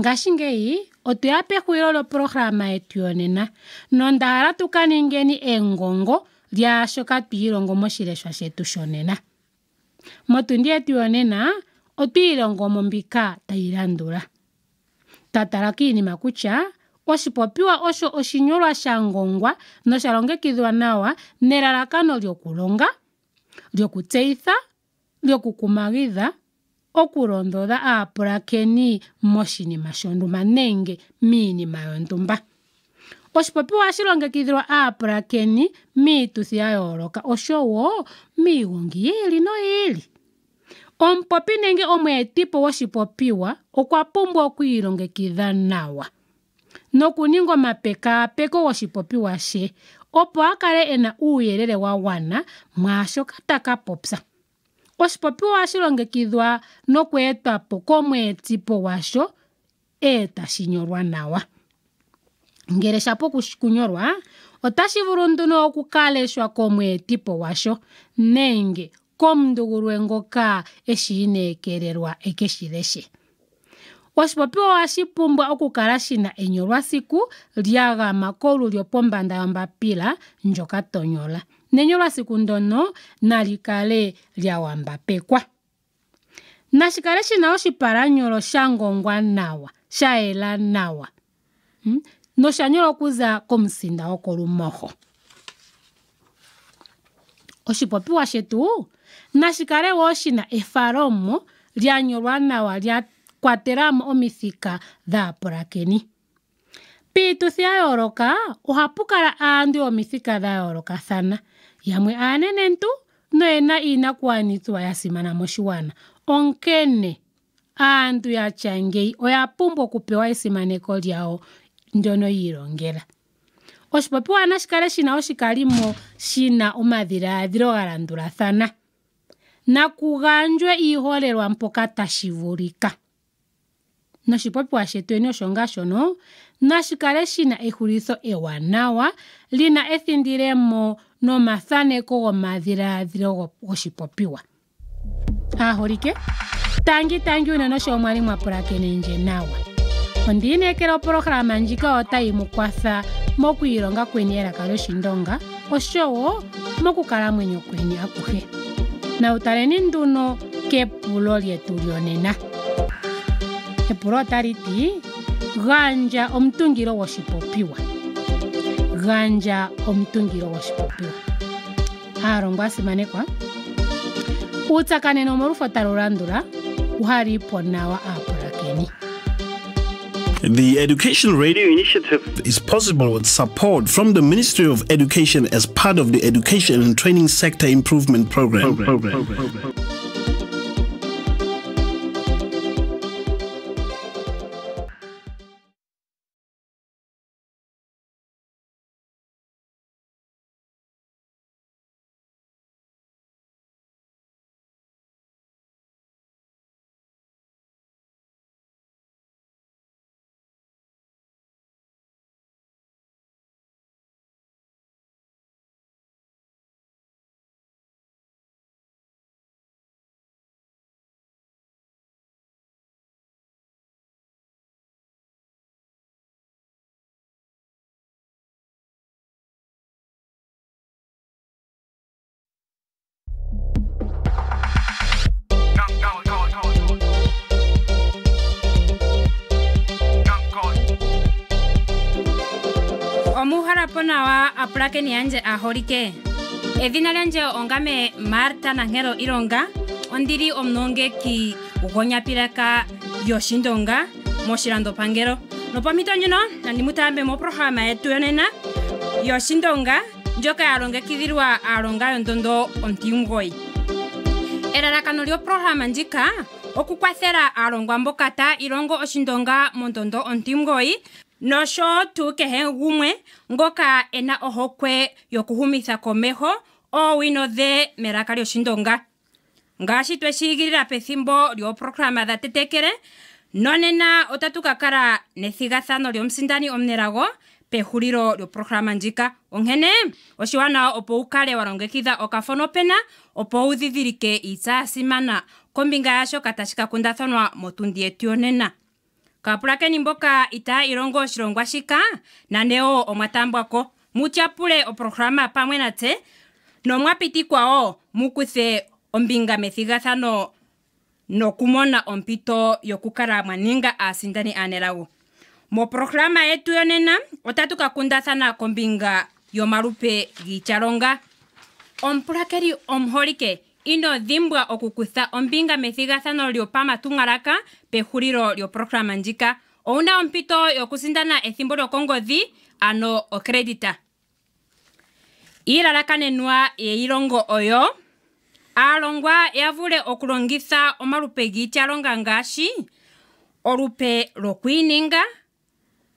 Ngashingeyi otuya pehulilo lyoprograma yetu yonena nondahala tukaningeni engongo lya shoka twiilongo moshileshwa shetu shonena. Motundi yetu yonena otwiilongo mombika tayi landula. Tatala kiinima kutya oshipopiwa osho oshinyolwa sha ngongwa nosha longekidhwa nawa nelalakano lyokulonga, lyokutseitha, lyokukumagidha, okulondodha aapulakeni moshinima shontumba nenge miinima yontumba. Oshipopiwa ohashi longekidhilwa aapulakeni miituthi ya yooloka oshowo miigongi yiili noyiili. Omupopi nenge omweetipo woshipopiwa okwa pumbwa okwiilongekidha nawa nokuninga omapekaapeko goshipopiwa she opo akale ena uuyelele wa gwana mwaashoka taka popya. Oshipopiwa ohashi longekidhwa nokweetwapo komweetipo washo tashi nyolwa nawa. Ngele shapo kunyolwa otashi vulu nduno okukaleshwa komweetipo washo nenge komundugulwe ngoka eshi ineekelelwa ekeshileshe. Oshipopiwa ohashi pumbwa okukala shina enyolwa siku lya gama kolu lyopombanda yombapila ndjoka tonyola. Nenyolwa siku ndono nalikale lya wambapekwa. Nashikale shina oshipalanyolo sha ngongwa nawa, sha yela nawa. Nosha nyolwa okuza komusinda wokolumoho. Oshipopiwa shetu nashikale wo shina efalomo lya nyolwa nawa lya kwatelamo omithika dhaapulakeni. Piituthi ya yooloka ohapu kala aantu yomithika dha yoolokathana. Yamwe aanenentu noyena iinakugwanithwa ya simana moshigwana. Onkene aantu yatya ngeyi oya pumbwa okupewa esimaneko lyawo ndyono yiilongela. Oshipopiwa nashikale shina oshikalimo shina omadhiladhilo ga landulathana. Nakugandjwe iiholelwa mpoka tashi vulika. Noshipopiwa shetu osho ngaa shono nashikale shina ehulitho ewanawa lina ethindilemo nomathaneko gomadhiladhilo goshipopiwa. Aaholike, tangi unene sho mwali mwapulakene nje nawa. Ondiinekela oprograma ndjika otayi mukwatha mokwiilonga kweni elaka lyoshindonga oshowo mokukalamwenyo kweni akuhe. Na utaleni nduno kepulo lyetu lyonena. Epulo otaliti gandja omutungilo goshipopiwa. Gandja omutungilo goshipopiwa. Aalongwa asimanekwa. Utsakaneno molufo talu landula uhalipo nawa aapulakeni. The Education Radio Initiative is possible with support from the Ministry of Education as part of the Education and Training Sector Improvement Program. Omuhala ponawa apulakeni yanje aholike. Edhina lyanje ongame Marta Nankelo Ilonga. Ondili omunongeki gonyapilaka yoshindonga moshilando pangelo. Nopamito ndjino nandimutambe moprograma yetu yonena yoshindonga ndjoka yalongekidhilwa aalonga yondondo ontimugoyi. Elalakano lyoprograma ndjika okukwathela aalongwa mboka taa ilongo oshindonga mondondo ontimugoyi nosho tu kehe gumwe ngoka ena ohokwe yokuhumitha komeho oowino dhe melaka lyoshindonga. Ngaashi tweshigilila pethimbo lyoprograma dha tetekele, nonena otatu kakala nethigathano lyomsindani omunelago pehulilo lyoprograma ndjika. Onkene oshiwanawa opo ukale walongekidha okafono pena opo udhidhilike iitsa yasimana kombinga yashoka tashi ka kundathanwa motundi yetu yonena. Kaapulakeni mboka itaa ilongo oshilongwa shika naneo omwatambwako mutyapule oprograma pamwe natse nomwapitikwa mukuthe ombinga methigathano nokumona ompito yokukala mwaninga aasindani aanelago. Moprograma yetu yonena otatu ka kundathana kombinga yomalupe giityalonga. Omupulakeli omuholike ino dhimbwa okukutha ombinga methigathano lyopamatumwalaka pehulilo lyoprograma ndjika. Ouna ompito yokusindana ethimbo lyokongodhi ano okredita. Ilalakanenwa yeilongo oyo aalongwa yavule okulongitha omalupe giityalonga ngaashi olupe lwokwiininga,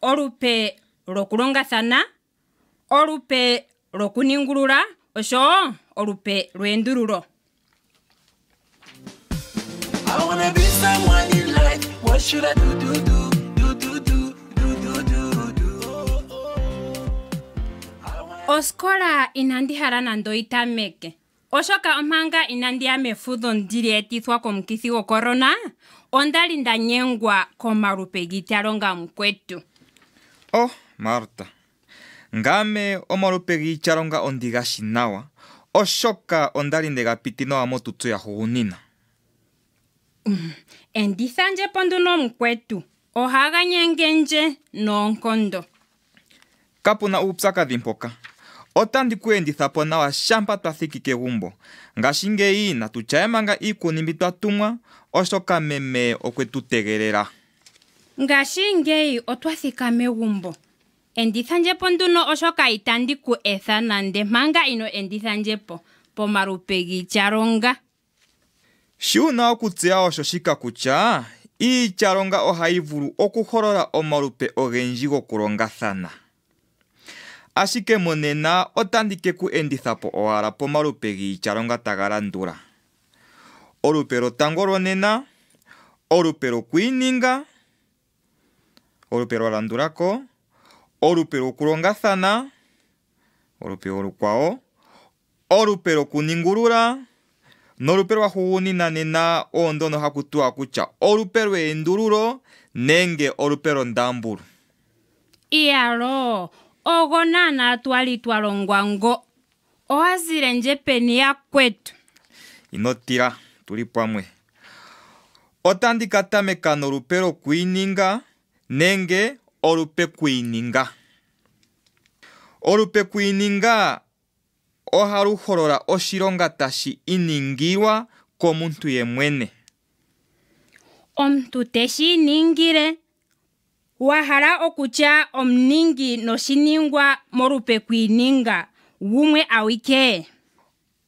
olupe lwokulongathana, olupe lwokuningulula oshowo olupe lweendululo. I wanna be someone in life. What should I do? Oskola inandihala nando itameke. Oshoka omanga inandiya mefudho ndili etithwa komukithi gokorona, ondali ndanyengwa komalupe giityalonga mukwetu. Oh, Marta. Ngame omalupe giityalonga ondigashi nawa, oshoka ondali ndegapiti nawa motutsu ya hugunina. Endithanje ponduno mukwetu, ohaga nyengenje noonkondo. Kapuna uupyakadhi mpoka. Otandi kuendithapo nawa shampa twathiki kegumbo. Ngashingeyi natutyaye manga iikunimbi twatumwa, oshoka meme okwetutegelela. Ngashingeyi otwathika megumbo. Endithanjepo nduno oshoka itandi ku etha nande manga ino endithanjepo pomalupe giityalonga. Shiuna okutseya osho shika kutya, iityalonga ohayi vulu okuholola omalupe ogendji gokulongathana. Ashike monena otandi keku endithapo owala pomalupe giityalonga taga landula. Olupe lwotango lwonena, olupe lwokwiininga, olupe lwalandulako, olupe lwokulongathana, olupe olukwawo, olupe lwokuningulula, nolupe lwahugunina nena oondono hakutiwa kutya olupe lweendululo nenge olupe lwondambulu. Iyalo, ogo nana twali twalongwa ngo. Oazile nje peni ya kwetu. Inotila, tuli pamwe. Otandi katameka nolupe lwokwiininga nenge olupe kwiininga. Olupe kwiininga ohalu holola oshilonga tashi iningilwa komuntu yemwene. Omuntu teshi iningile. Wahala okutya omningi noshiningwa molupe kwiininga gumwe awike.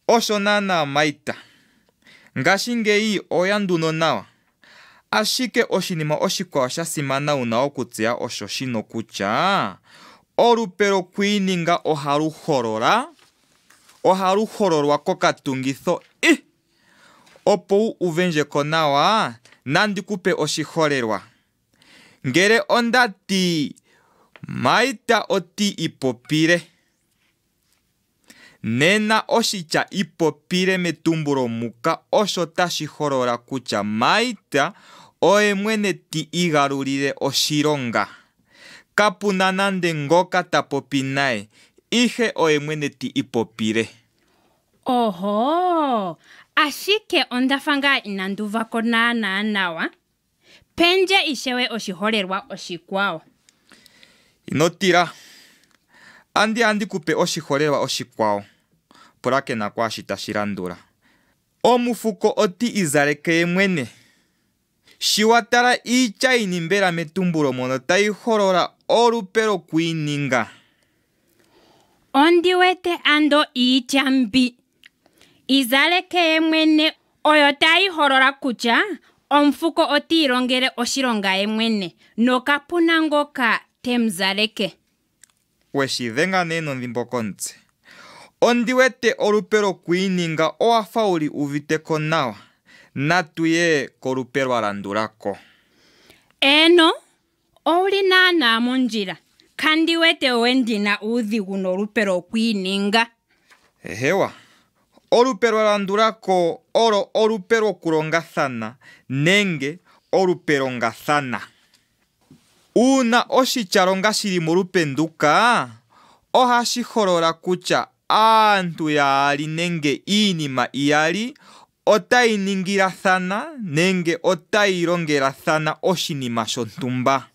Osho nana maita. Ngashingeyi oya nduno nawa. Ashike oshinima oshikwawo sha simana una okutseya osho shino kutya olupe lwokwiininga ohalu hololwa kokatungitho opo wu uvenjeko nawa nandi kupe oshiholelwa. Ngele ondati maita oti ipopile, nena oshitya ipopile metumbulo muka osho tashi holola kutya maita oye mwene ti igalulile oshilonga. Kapuna nande ngoka tapopi naye, ihe oye mwene ti ipopile. Oho, ashike ondafanga inanduvako nawa. Penje ishewe oshiholelwa oshikwawo. Inotila. Andi kupe oshiholelwa oshikwawo. Pulakena kwashi tashi landula. Omufuko oti izaleke mwene. Shi watala iitya inimbela metumbulo mono tayi holola olupe lwokwiininga. Ondiwete ando iitya mbi. Izaleke mwene oyo tayi holola kutya omufuko oti ilongele oshilonga yemwene nokapuna ngoka temzaleke. Weshidhenga neno ndhimboko ntse. Ondiwete olupe lwokwiininga owafa uli uviteko nawa. Natuye kolupe lwalandulako. Eno, ouli nana mondjila. kandi wete wendina uudhigu nolupe lwokwiininga. Ehewa, olupe lwalandulako olo olupe lwokulongathana nenge olupe longathana. Uuna oshitjalonga shili molupe nduka, ohashi holola kutya aantu yaali nenge iinima iyali otayi ningilathana nenge otayi longelathana oshinima shontumba.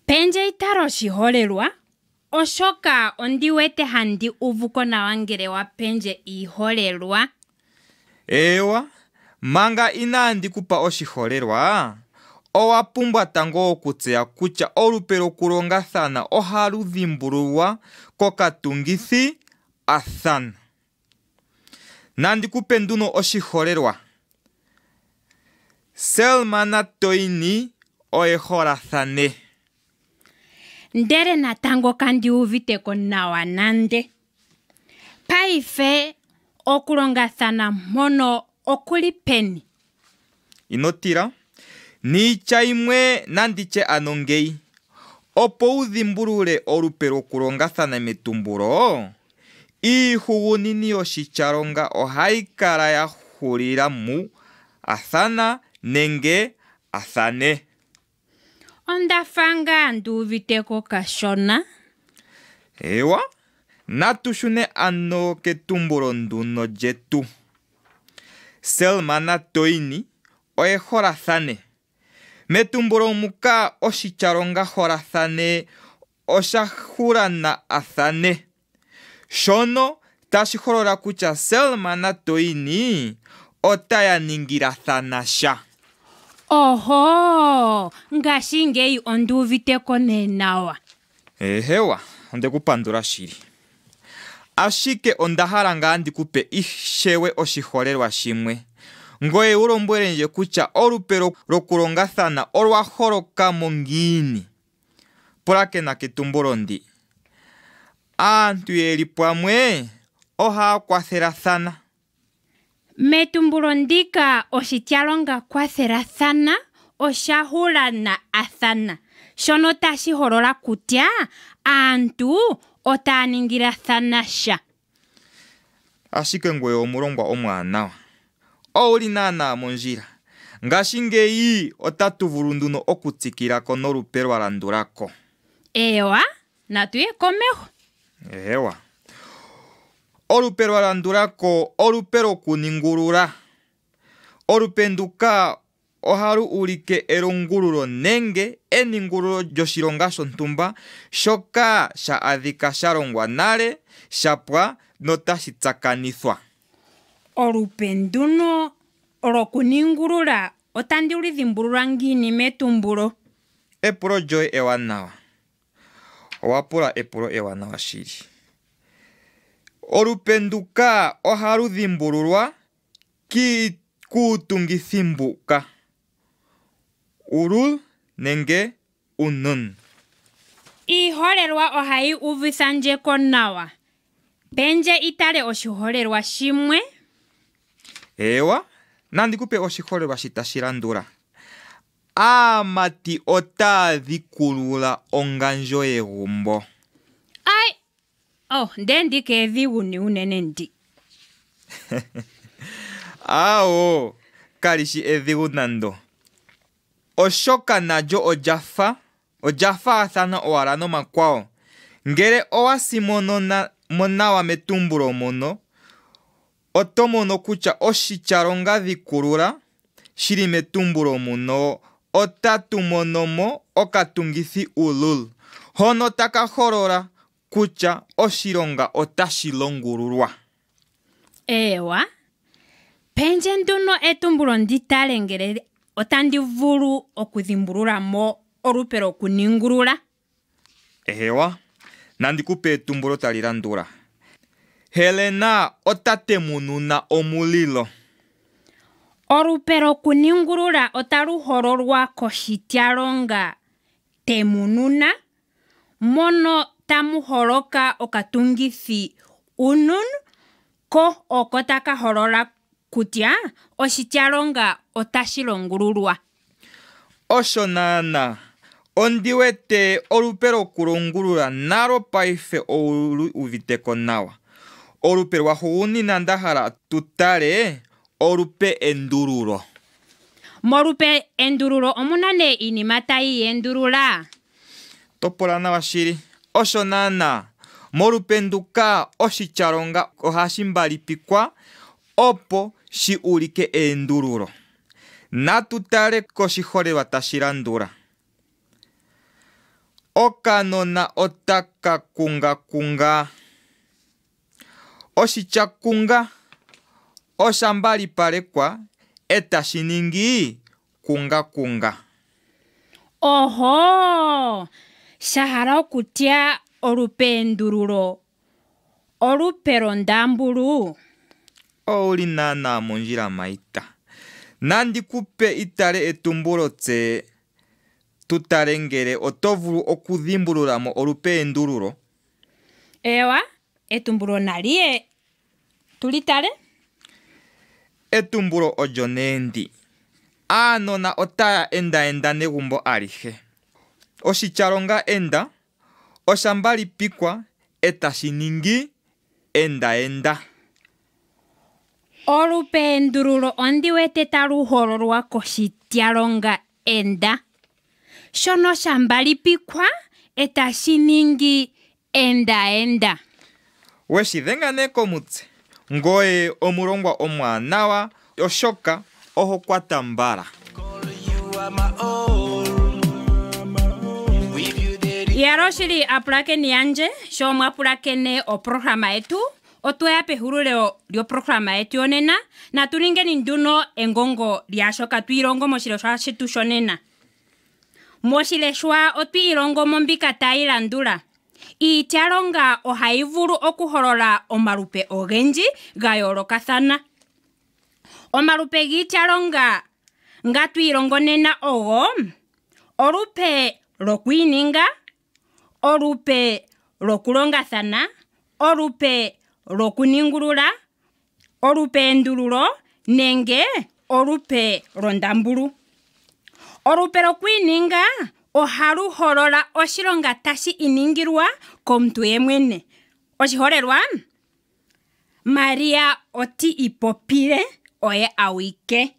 Pendje italo shiholelwa, oshoka ondiwete handi uvuko nawa ngele wapendje iiholelwa. Ewa, manga inaandi kupa oshiholelwa, owapumbwa tango okutseya kutya olupe lwokulongathana ohalu dhimbululwa kokatungithi athana. Nandi kupe nduno oshiholelwa. Selma na Toyini oyeholathane. Ndele natango kandi uviteko nawa nande. Paife okulongathana mpono okuli peni. Inotila, niitya imwe nanditye ano ngeyi. Opo udhimbulule olupe lwokulongathana metumbulo, iihugunini yoshitjalonga ohayi kala ya hulila mu athana nenge athane. Ondafanga nduviteko kashona. Ewa, natushune ano ketumbulo nduno lyetu. Selma na Toyini oyeholathane. Metumbulo muka oshitjalonga holathane oshahula na athane. Shono tashi holola kutya Selma na Toyini otaya ningilathana sha. Oho, ngashingeyi onduviteko nawa. Ehewa, ondekupandula shili. Ashike ondahala ngaa ndikupe ishewe oshiholelwa shimwe. Ngoye ulombwelenje kutya olupe lwokulongathana olwaholoka mongiini. Pulakena ketumbulo ndi. Aantu yeli pamwe ohaa kwathelathana. Metumbulo ndika oshitjalonga kwathelathana oshahula na athana. Shono tashi holola kutya aantu otaya ningilathana sha. Ashike ngoye omulongwa omwaanawa. Ouli naana mondjila. Ngashingeyi otatu vulu nduno okutsikilako nolupe lwalandulako. Ewa, natuye komeho. Ewa. Olupe lwalandulako olupe lwokuningulula. Olupe nduka ohalu ulike elongululo nenge eningululo lyoshilonga shontumba shoka sha adhika shalongwa nale, shapwa notashi tsakanithwa. Olupe nduno lwokuningulula otandi ulidhimbulula ngiini metumbulo. Epulo lyoye ewanawa. Owapula epulo ewanawa shili. Olupe nduka ohalu dhimbululwa kuutungithi mbuka. Ulul nenge unun. Iiholelwa ohayi uvithandjeko nawa. Pendje itale oshiholelwa shimwe. Ewa, nandi kupe oshiholelwa shitashi landula. Aamati otaya dhikulula ongandjo yegumbo. Ai! Oh, ndendike edhiguni unene ndi. Awo, kalishi edhigu nando. Oshoka nalyo ojafa athana owala nomakwawo. Ngele owasi monawa metumbulo mono, oto mono kutya oshitjalonga dhikulula shili metumbulo muno otatu monomo okatungithi ulul. Hono taka holola kutya oshilonga otashi longululwa. Ewa, pendje nduno etumbulo nditale ngele otandi vulu okudhimbulula mo olupe lwokuningulula. Ewa, nandi kupe etumbulo tali landula. Helena otatemununa omulilo. Olupe lwokuningulula otalu hololwa koshitjalonga temununa, mono tamu holoka okatungithi unun, ko oko taka holola kutya oshitjalonga otashi longululwa. Osho naana, ondiwete olupe lwokulongulula nalo paife owuli uviteko nawa. Olupe lwahugunina ndahala tutale olupe endululo. Molupe endululo omuna nee iinima tayi endulula. Topola nawa shili. Osho naana molupe nduka oshitjalonga ohashi mbalipikwa opo shi ulike endululo. Natutale koshiholelwa tashi landula. Okanona otaka kunga. Oshityakunga oshambalipalekwa etashi ningi kunga. Oho! Shahala okutya olupe endululo olupe londambulu. Ouli naana mondjila maita. Nandi kupe itale etumbulo tse tutale ngele oto vulu okudhimbululamo olupe endululo. Ewa, etumbulo naliye tulitale. Etumbulo olyo neendi. Aanona otaya enda negumbo alihe. Oshitjalonga enda oshambalipikwa etashi ningi enda. Olupe endululo ondiwete talu hololwa koshitjalonga enda. Shono shambalipikwa etashi ningi enda. Weshi dhenga nee komutse. Ngoye omulongwa omwaanawa oshoka oho kwata mbala. Yalo shili apulakeni yanje sho mwapulakene oprograma yetu otweya pehululilo lyoprograma yetu yonena natulingeni nduno engongo lyashoka twiilongo moshileshwa shetu shonena. Moshileshwa otwiilongo mombika tayi landula. Iityalonga ohayi vulu okuholola omalupe ogendji ga yoolokathana. Omalupe giityalonga nga twiilongo nena ogo olupe lwokwiininga, olupe lwokulongathana, olupe lwokuningulula, olupe endululo nenge olupe londambulu. Olupe lwokwiininga ohalu holola oshilonga tashi iningilwa komuntu yemwene. Oshiholelwa, Maria oti ipopile oye awike.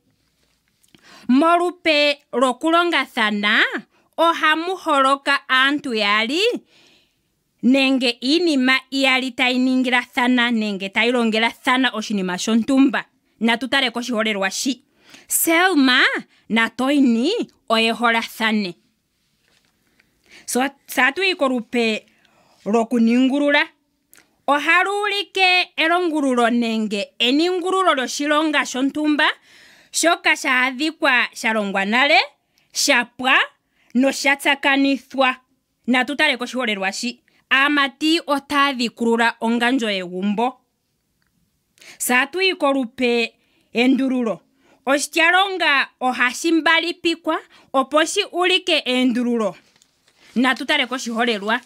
Molupe lwokulongathana ohamu holoka aantu yaali nenge iinima iyali tayi ningilathana nenge tayi longelathana oshinima shontumba. Natutale koshiholelwa shi. Selma na Toini oye holathane. So saatu kolupe lwokuningulula. Ohalu ulike elongululo nenge eningululo lyoshilonga shontumba shoka shaadhikwa shalongwa nale, shapwa noshatsakanithwa. Natutale koshiholelwa shi. Aamati otaadhikulula ongandjo yegumbo. Saatu kolupe endululo. Oshitjalonga ohashi mbalipikwa opo shi ulike endululo. Natutale koshiholelwa.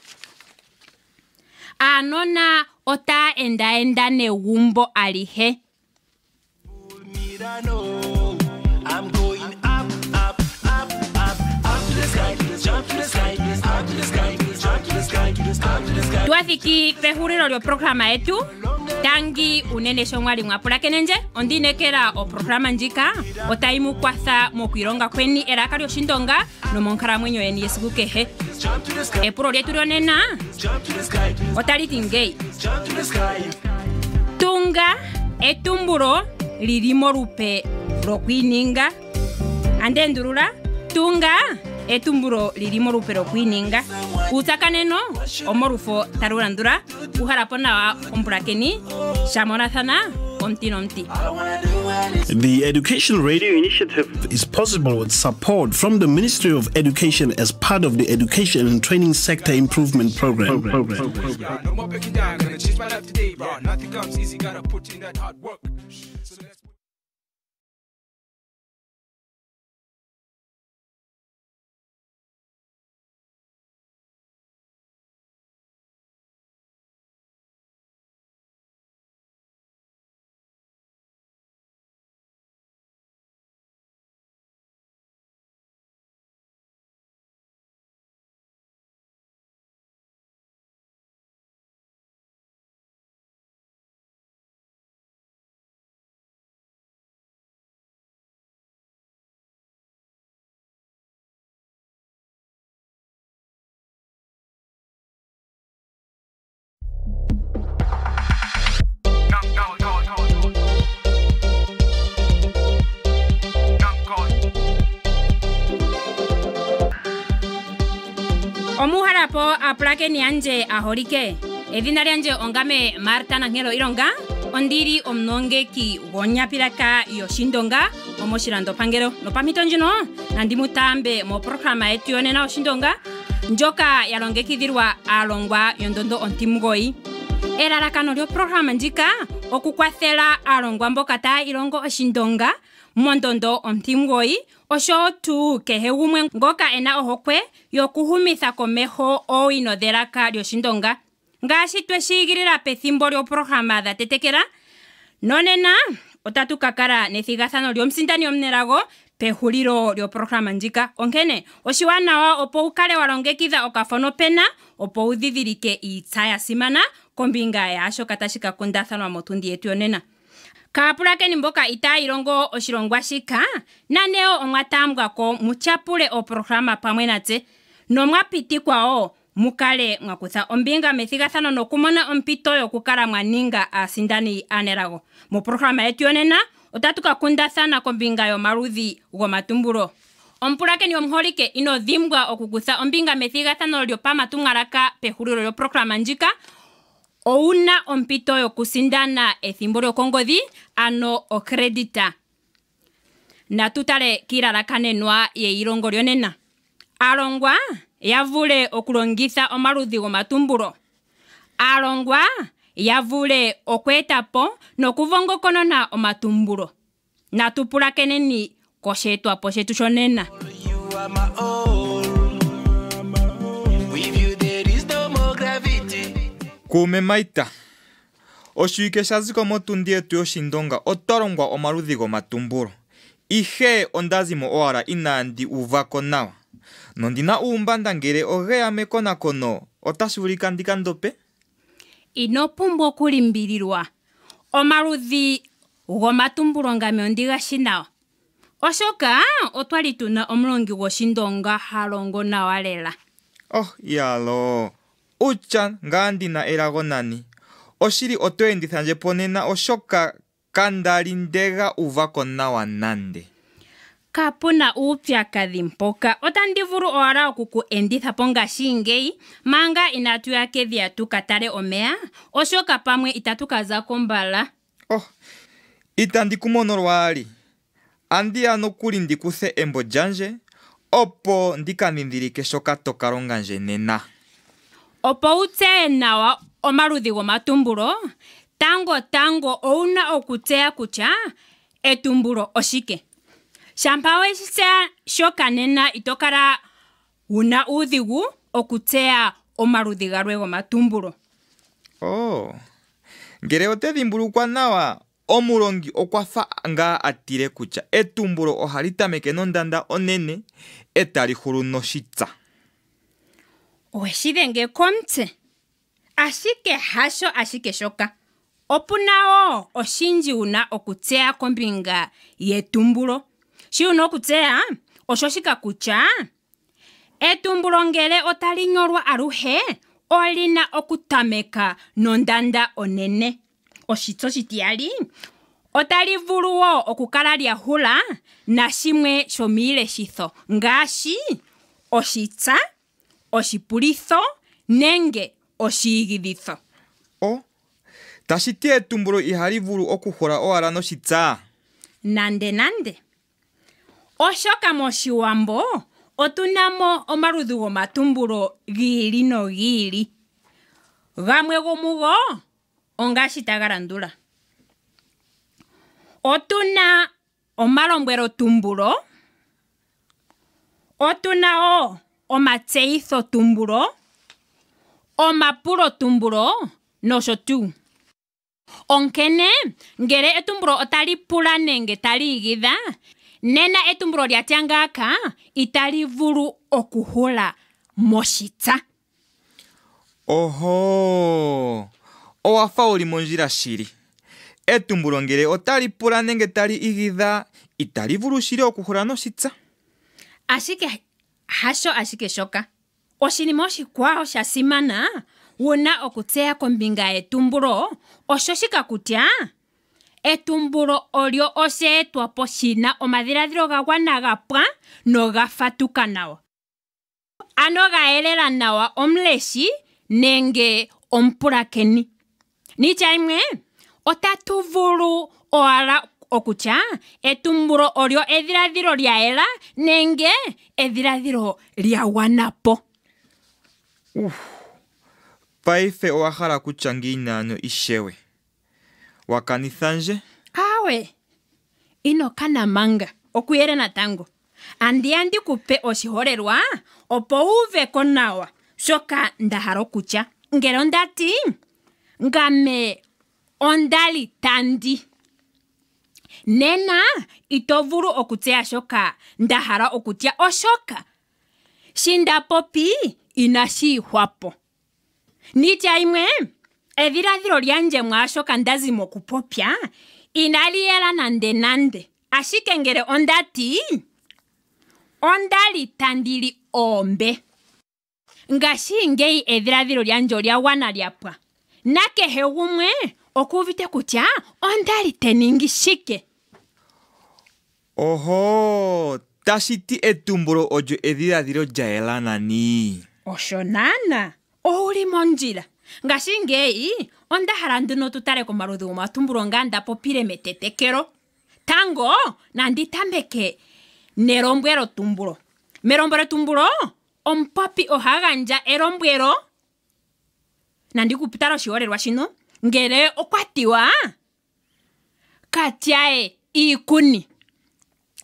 Aanona otaa enda negumbo alihe. I'm going up to the sky, jump to the sky, up to the sky, jump to the sky, up to the sky. Tuathiki pehulilo lyoprograma yetu. Tangi unene shomwali mwapulakenenje ondinekela oprograma njika otaimu kwatha mokuilonga kweni elaka lyoshindonga nomonkalamwenyo yeni yesiku kehe. Epulo lyetu lyonena otaliti ngeyi. Tunga etumbulo lili molupe lwokwiininga. Ande endulula. Tunga etumbulo lili molupe lwokwiininga. Utsakaneno omolufo talulandula. Uhalapo nawa ompulakeni. Shamonathana omti. The Education Radio Initiative is possible with support from the Ministry of Education as part of the Education and Training Sector Improvement Program. No more breaking down, gonna change my life today, bro. Nothing comes easy, gotta put in that hard work. So let's Omuhalapo apulakeni yanje aholike. Edhina lyanje ongame Marta Nangelo Ilonga. Ondili omunongeki gonyapilaka yoshindonga omoshilando pangelo nopamito ndjino nandi mutambe mo programa yetu yonena oshindonga njoka yalongekidhilwa aalongwa yondondo ontimugoyi. Elalakano lyo programa ndjika okukwathela aalongwa mboka taya ilongo oshindonga mondondo ontimugoyi osho tu kehe gumwe ngoka ena ohokwe yokuhumitha komeho owino dhelaka lyoshindonga. Ngaashi tweshigilila pethimbo lyo programa dhatetekela, nonena otatu kakala nethigathano lyomsindani omunelago pehulilo lyo programa ndjika. Onkene oshiwanawa opo ukale walongekidha okafono pena opo udhidhilike iitsa ya simana kombinga yaashoka tashi ka kundathanwa motundi yetu yonena. Kaapulakeni mboka itaya ilongo oshilongwa shika, naneo omwatambwako mutyapule oprograma pamwe natse nomwapitikwa mukale mwakutha ombinga methigathano nokumona ompito yokukala mwaninga aasindani aanelago. Mu programa yetu yonena otatu ka kundathana kombinga yomaludhi gomatumbulo. Omupulakeni omuholike ino dhimbwa okukutha ombinga methigathano lyopamatumwalaka pehulilo lyo programa ndjika. Ouna ompito yokusindana ethimbo lyokongodhi, ano okredita. Natutale kilalakanenwa yeilongo lyonena. Aalongwa yavule okulongitha omaludhi gomatumbulo. Aalongwa yavule okwetapo nokuvongokonona omatumbulo. Natupulakeneni koshetwapo shetu shonena. You are my all. With you there is no more gravity. Kuume maita, oshiwike shaziko motundi yetu yoshindonga otolongwa omaludhi gomatumbulo. Ihe ondazimo owala inandi uvako nawa. Nondina uumbanda ngele ogeya mekonakono otashivulika ndikandope? Inopumbwa okulimbililwa. Omaludhi gomatumbulo ngame ondigashi nawa. Oshoka otwali tuna omulongi goshindonga halongo nawa lela. Oh, yalo. Ucha ngandina elago nani. Oshili oto enditha ponena oshoka kandali ndega uvako nawa nande. Kapuna uupyakadhi mpoka. Otandivulu owala okuku enditha pongashingeyi manga inatuya kedhiya tukatale omeya oshoka pamwe itatukaza kombala. Oh, itandikumono lwaali. Andiya nokuli ndikuthe embo lyanje opo ndikanindhilike shoka tokalonga nje nena. Opo utseye nawa omaludhi gomatumbulo, tango ouna okutseya kutya etumbulo oshike. Shampa weshitseya shoka nena itokala una uudhigu okutseya omaludhi galwe gomatumbulo. Oh, ngele otedhimbulukwa nawa, omulongi okwafa ngaa atile kutya etumbulo ohali tameke nondanda onene etali hulu noshitsa. Weshidhenge komtse. Ashike hasho ashike shoka. Opuna oshindji una okutseya kombinga yetumbulo. Shi una okutseya, osho shika kutya etumbulo ngele otali nyolwa aluhe, olina okutameka nondanda onene. Oshitso shitiyali, otali vulu okukala lyahula na shimwe shomiileshitho ngaashi oshitsa, oshipulitho nenge oshiigidhitho. Oh, tashiti etumbulo ihali vulu okuhula owala noshitsa. Nande. Oshoka moshiwambo otunamo omaludhi gomatumbulo giili nogiili. Gamwe gomugo ongashi taga landula. Otuna omalombwelo tumbulo. Otuna omatseyitho tumbulo. Omapulo tumbulo nosho tuu. Onkene ngele etumbulo otali pula nenge tali igidha, nena etumbulo lyatya ngaaka itali vulu okuhula moshitsa. Oho, owafa uli mondjila shili. Etumbulo ngele otali pula nenge tali igidha itali vulu shili okuhula noshitsa. Ashike hasho ashike shoka. Oshinima oshikwawo sha simana wuna okutseya kombinga etumbulo osho shika kutya etumbulo olyo osheetwapo shina omadhiladhilo ga gwana gapwa no gafatuka nawa. ano gaelela nawa omleshi nenge ompulakeni. Nitya imwe otatu vulu owala okutya etumbulo olyo edhiladhilo lyayela nenge edhiladhilo lyagwanapo. Paife owahala kutya ngiini ano ishewe? Wakanithanje? Awe, ino kana manga okuyele natango. Andi kupe oshiholelwa opo uveko nawa shoka ndahala okutya. Ngele ondati ngame ondali tandi. Nena ito vulu okutseya shoka ndahala okutya oshoka shinda popi inashi hwapo. Nitya imwe edhiladhilo lyanje mwashoka ndazi mokupopya inaliyela nande. Ashike ngele ondati ondali tandili ombe. Ngashingeyi edhiladhilo lyanje olyagwana lyapwa. Nakehe gumwe okuvite kutya ondali teningi shike. Oho, tashiti etumbulo olyo edhiladhilo lyayela nani. Osho nana, ouli mondjila. Ngashingeyi ondahala nduno tutale komaludhi gomatumbulo nga ndapopile metetekelo. Tango nanditambeke nelombwelo tumbulo. Melombwelo tumbulo omupopi ohagandja elombwelo. Nandikupitala oshiholelwa shino. Ngele okwatiwa katyae iikuni.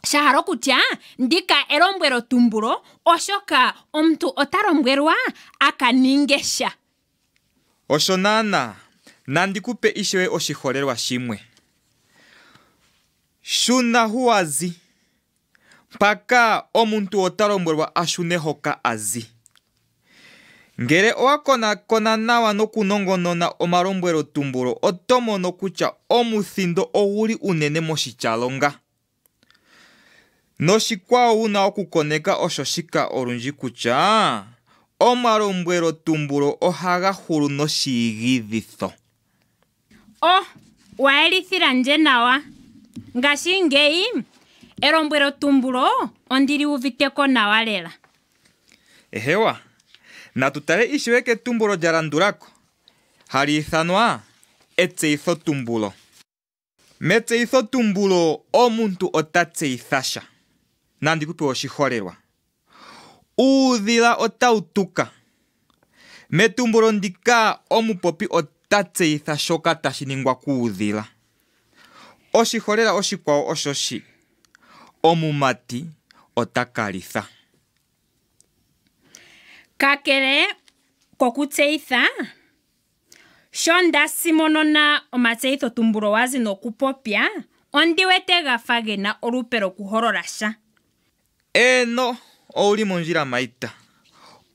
Shahala okutya ndika elombwelo tumbulo oshoka omuntu otalombwelwa akaningesha. Osho nana, nandikupe ishewe oshiholelwa shimwe. Shuna huwazi. Mpaka omuntu otalombwelwa ashune hoka azi. Ngele owakona nawa nokunongonona omalombwelo tumbulo otomono kutya omuthindo oguli unene moshichalonga. Noshikwawo wuna okukoneka osho shika olundji kutya omalombwelo tumbulo ohaga hulu noshigidhitho. Waelithila nje nawa. Ngashingeyi elombwelo tumbulo ondili uviteko nawa lela. Ehewa, natutale ishewe ketumbulo lyalandulako. Hali ithanwa etseyitho tumbulo. Metseyitho tumbulo omuntu otatseyithasha. Nandikupe oshiholelwa. Uudhila otautuka. Metumbulo ndika omupopi otatseyitha shoka tashi ningwa kuudhila. Oshiholelwa oshikwawo oshoshi. Omumati otakalitha. Kakele kokutseyitha, sho ndasimonona omatseyitho tumbulo wazi nokupopya, ondiwete gafa gena olupe lokuholola sha. Eno, ouli mondjila maita.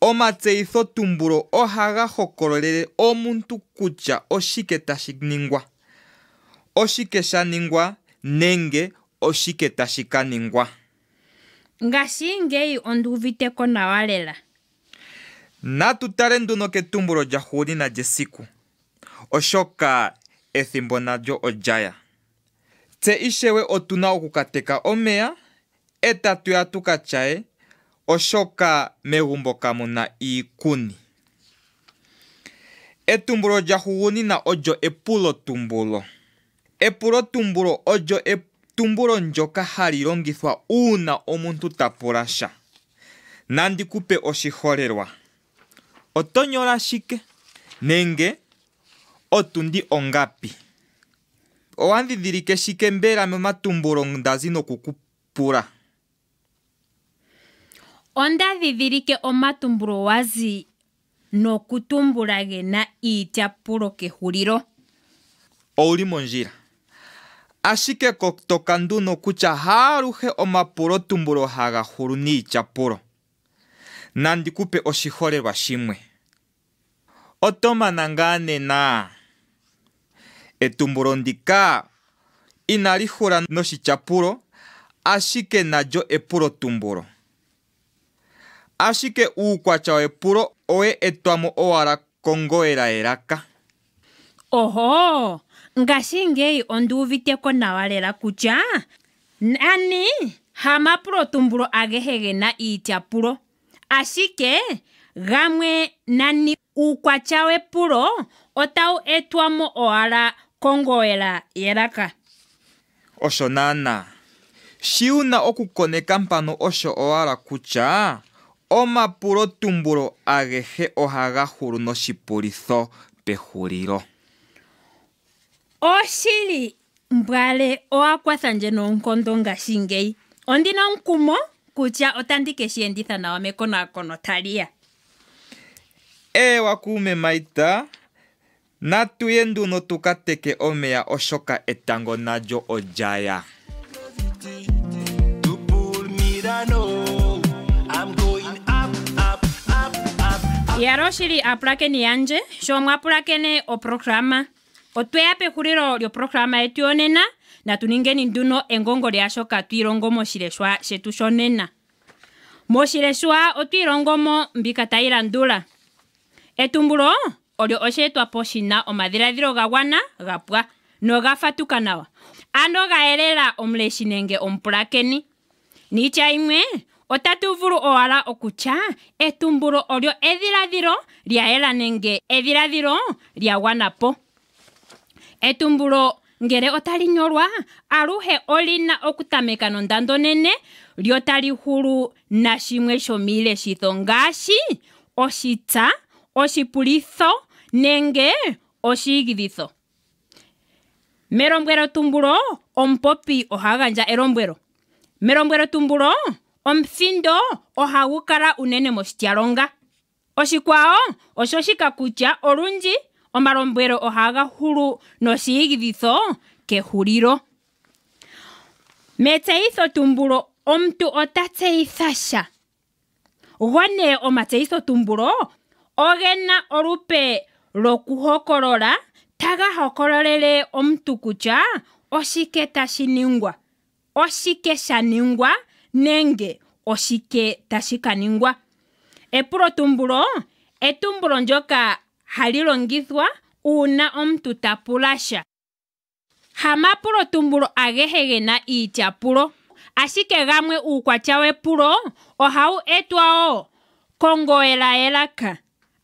Omatseyitho tumbulo ohaga hokololele omuntu kutya oshike tashi ningwa. Oshike sha ningwa nenge oshike tashi ka ningwa. Ngashingeyi onduviteko nawa lela. Natutale nduno ketumbulo lya hulina lyesiku. Oshoka ethimbo nalyo olyaya. Tse ishewe otuna okukateka omeya etatuya tukatyaye oshoka megumbo kamuna iikuni. Etumbulo lya hugunina olyo epulo tumbulo. Epulo tumbulo olyo etumbulo ndyoka hali longithwa uuna omuntu tapula sha. Nandikupe oshiholelwa. Otonyola shike nenge otundi ongapi. Owandhidhilike shike mbela momatumbulo ndazi nokukupula. Ondadhidhilike omatumbulo wazi nokutumbula gena iityapulo kehulilo. Ouli mondjila. Ashike kotoka nduno kutya haaluhe omapulo tumbulo haga hulu niityapulo. Nandikupe oshiholelwa shimwe. Otomana ngaa nena. Etumbulo ndika inali hula noshityapulo, ashike nalyo epulo tumbulo. Ashike uukwatya wepulo owe etwamo owala kongoela elaka. Oho, ngashingeyi onduviteko nawa lela kutya nani hamapulo tumbulo agehe gena iityapulo. ashike gamwe nani ukwatya wepulo otau etwamo owala kongoela yelaka. Osho naana. Shi wuna okukoneka mpano osho owala kutya omapulo tumbulo agehe ohaga hulu noshipulitho pehulilo. Oshili mbwale owakwathanje noonkondo ngashingeyi. Ondina omukumo kutya otandike shienditha nawa mekonakono taliya. Ewa kuume Maita, natuye nduno tuka teke omeya oshoka etango nalyo olyaya. To pull me down, oh, I'm going up, up, up, up. Yaro shili apulakeni yanje, sho mwapulakene oprograma. Otweya pehulilo lyoprograma yetu yonena, na tuningeni nduno engongo lyashoka tuilongo moshileshwa shetu shonena. Moshileshwa otwiilongomo mbika tayilandula. Etumbulo olyo osheetwapo shina omadhiladhilo gagwana, gapwa, nogafatuka nawa. Ano gaelela omuleshi nenge omupulakeni. Niitya imwe, otatu vulu owala okutya etumbulo olyo edhiladhilo lyaela nenge edhiladhilo lyagwanapo. Etumbulo ngele otali nyolwa, aluhe olina okutameka nondando nene, lyo tali hulu na shimwe shomileshitho ngaashi oshitsa, oshipulitho nenge oshiigidhitho. Melombwelo tumbulo, omupopi ohagandja elombwelo. Melombwelo tumbulo, omuthindo ohagu kala unene moshityalonga. Oshikwao osho shika kutya olundji omalombwelo ohaga hulu noshiigidhitho kehulilo. Metseyitho tumbulo omuntu otatseyitha sha. Gone omatseyitho tumbulo ogena olupe lokuhokolola, taga hokololele omuntu kutya oshike tashi ningwa, oshike sha ningwa nenge oshike tashi ka ningwa. Epulo tumbulo, etumbulo ndyoka hali longithwa uuna omuntu tapulasha. Hamapulo tumbulo agehe gena iityapulo, ashike gamwe uukwatya wepulo ohau etwao kongoela yelaka.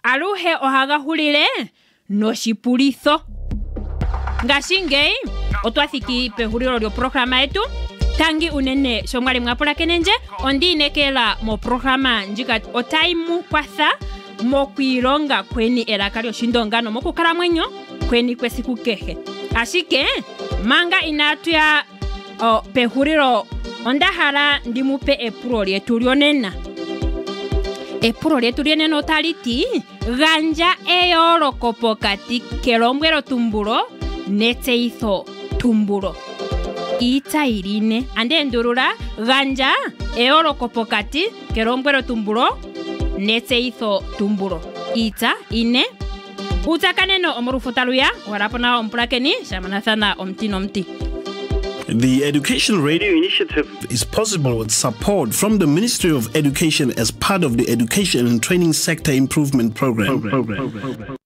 Aluhe ohaga hulile noshipulitho. Ngashingeyi otwathiki pehulilo lyoprograma yetu. Tangi unene sho mwali mwapulakenenje, ondiinekela moprograma njika otaimu kwatha mokwiilonga kweni elaka lyoshindongano mokukalamwenyo kweni kwesiku kehe. Ashike manga inatuya pehulilo ondahala ndimupe epulo lyetu lyonena. Epulo lyetu lyonena otaliti ganja eyooloko pokati kelombwelo tumbulo netseyitho tumbulo. Iitsa iline ande ndulula ganja eyooloko pokati kelombwelo tumbulo netseyitho tumbulo. Iitsa ine utsakaneno omulufuta walapo nawo omupulakeni shamanathana omuti nomuti. The Education Radio Initiative is possible with support from the Ministry of Education as part of the Education and Training Sector Improvement Program.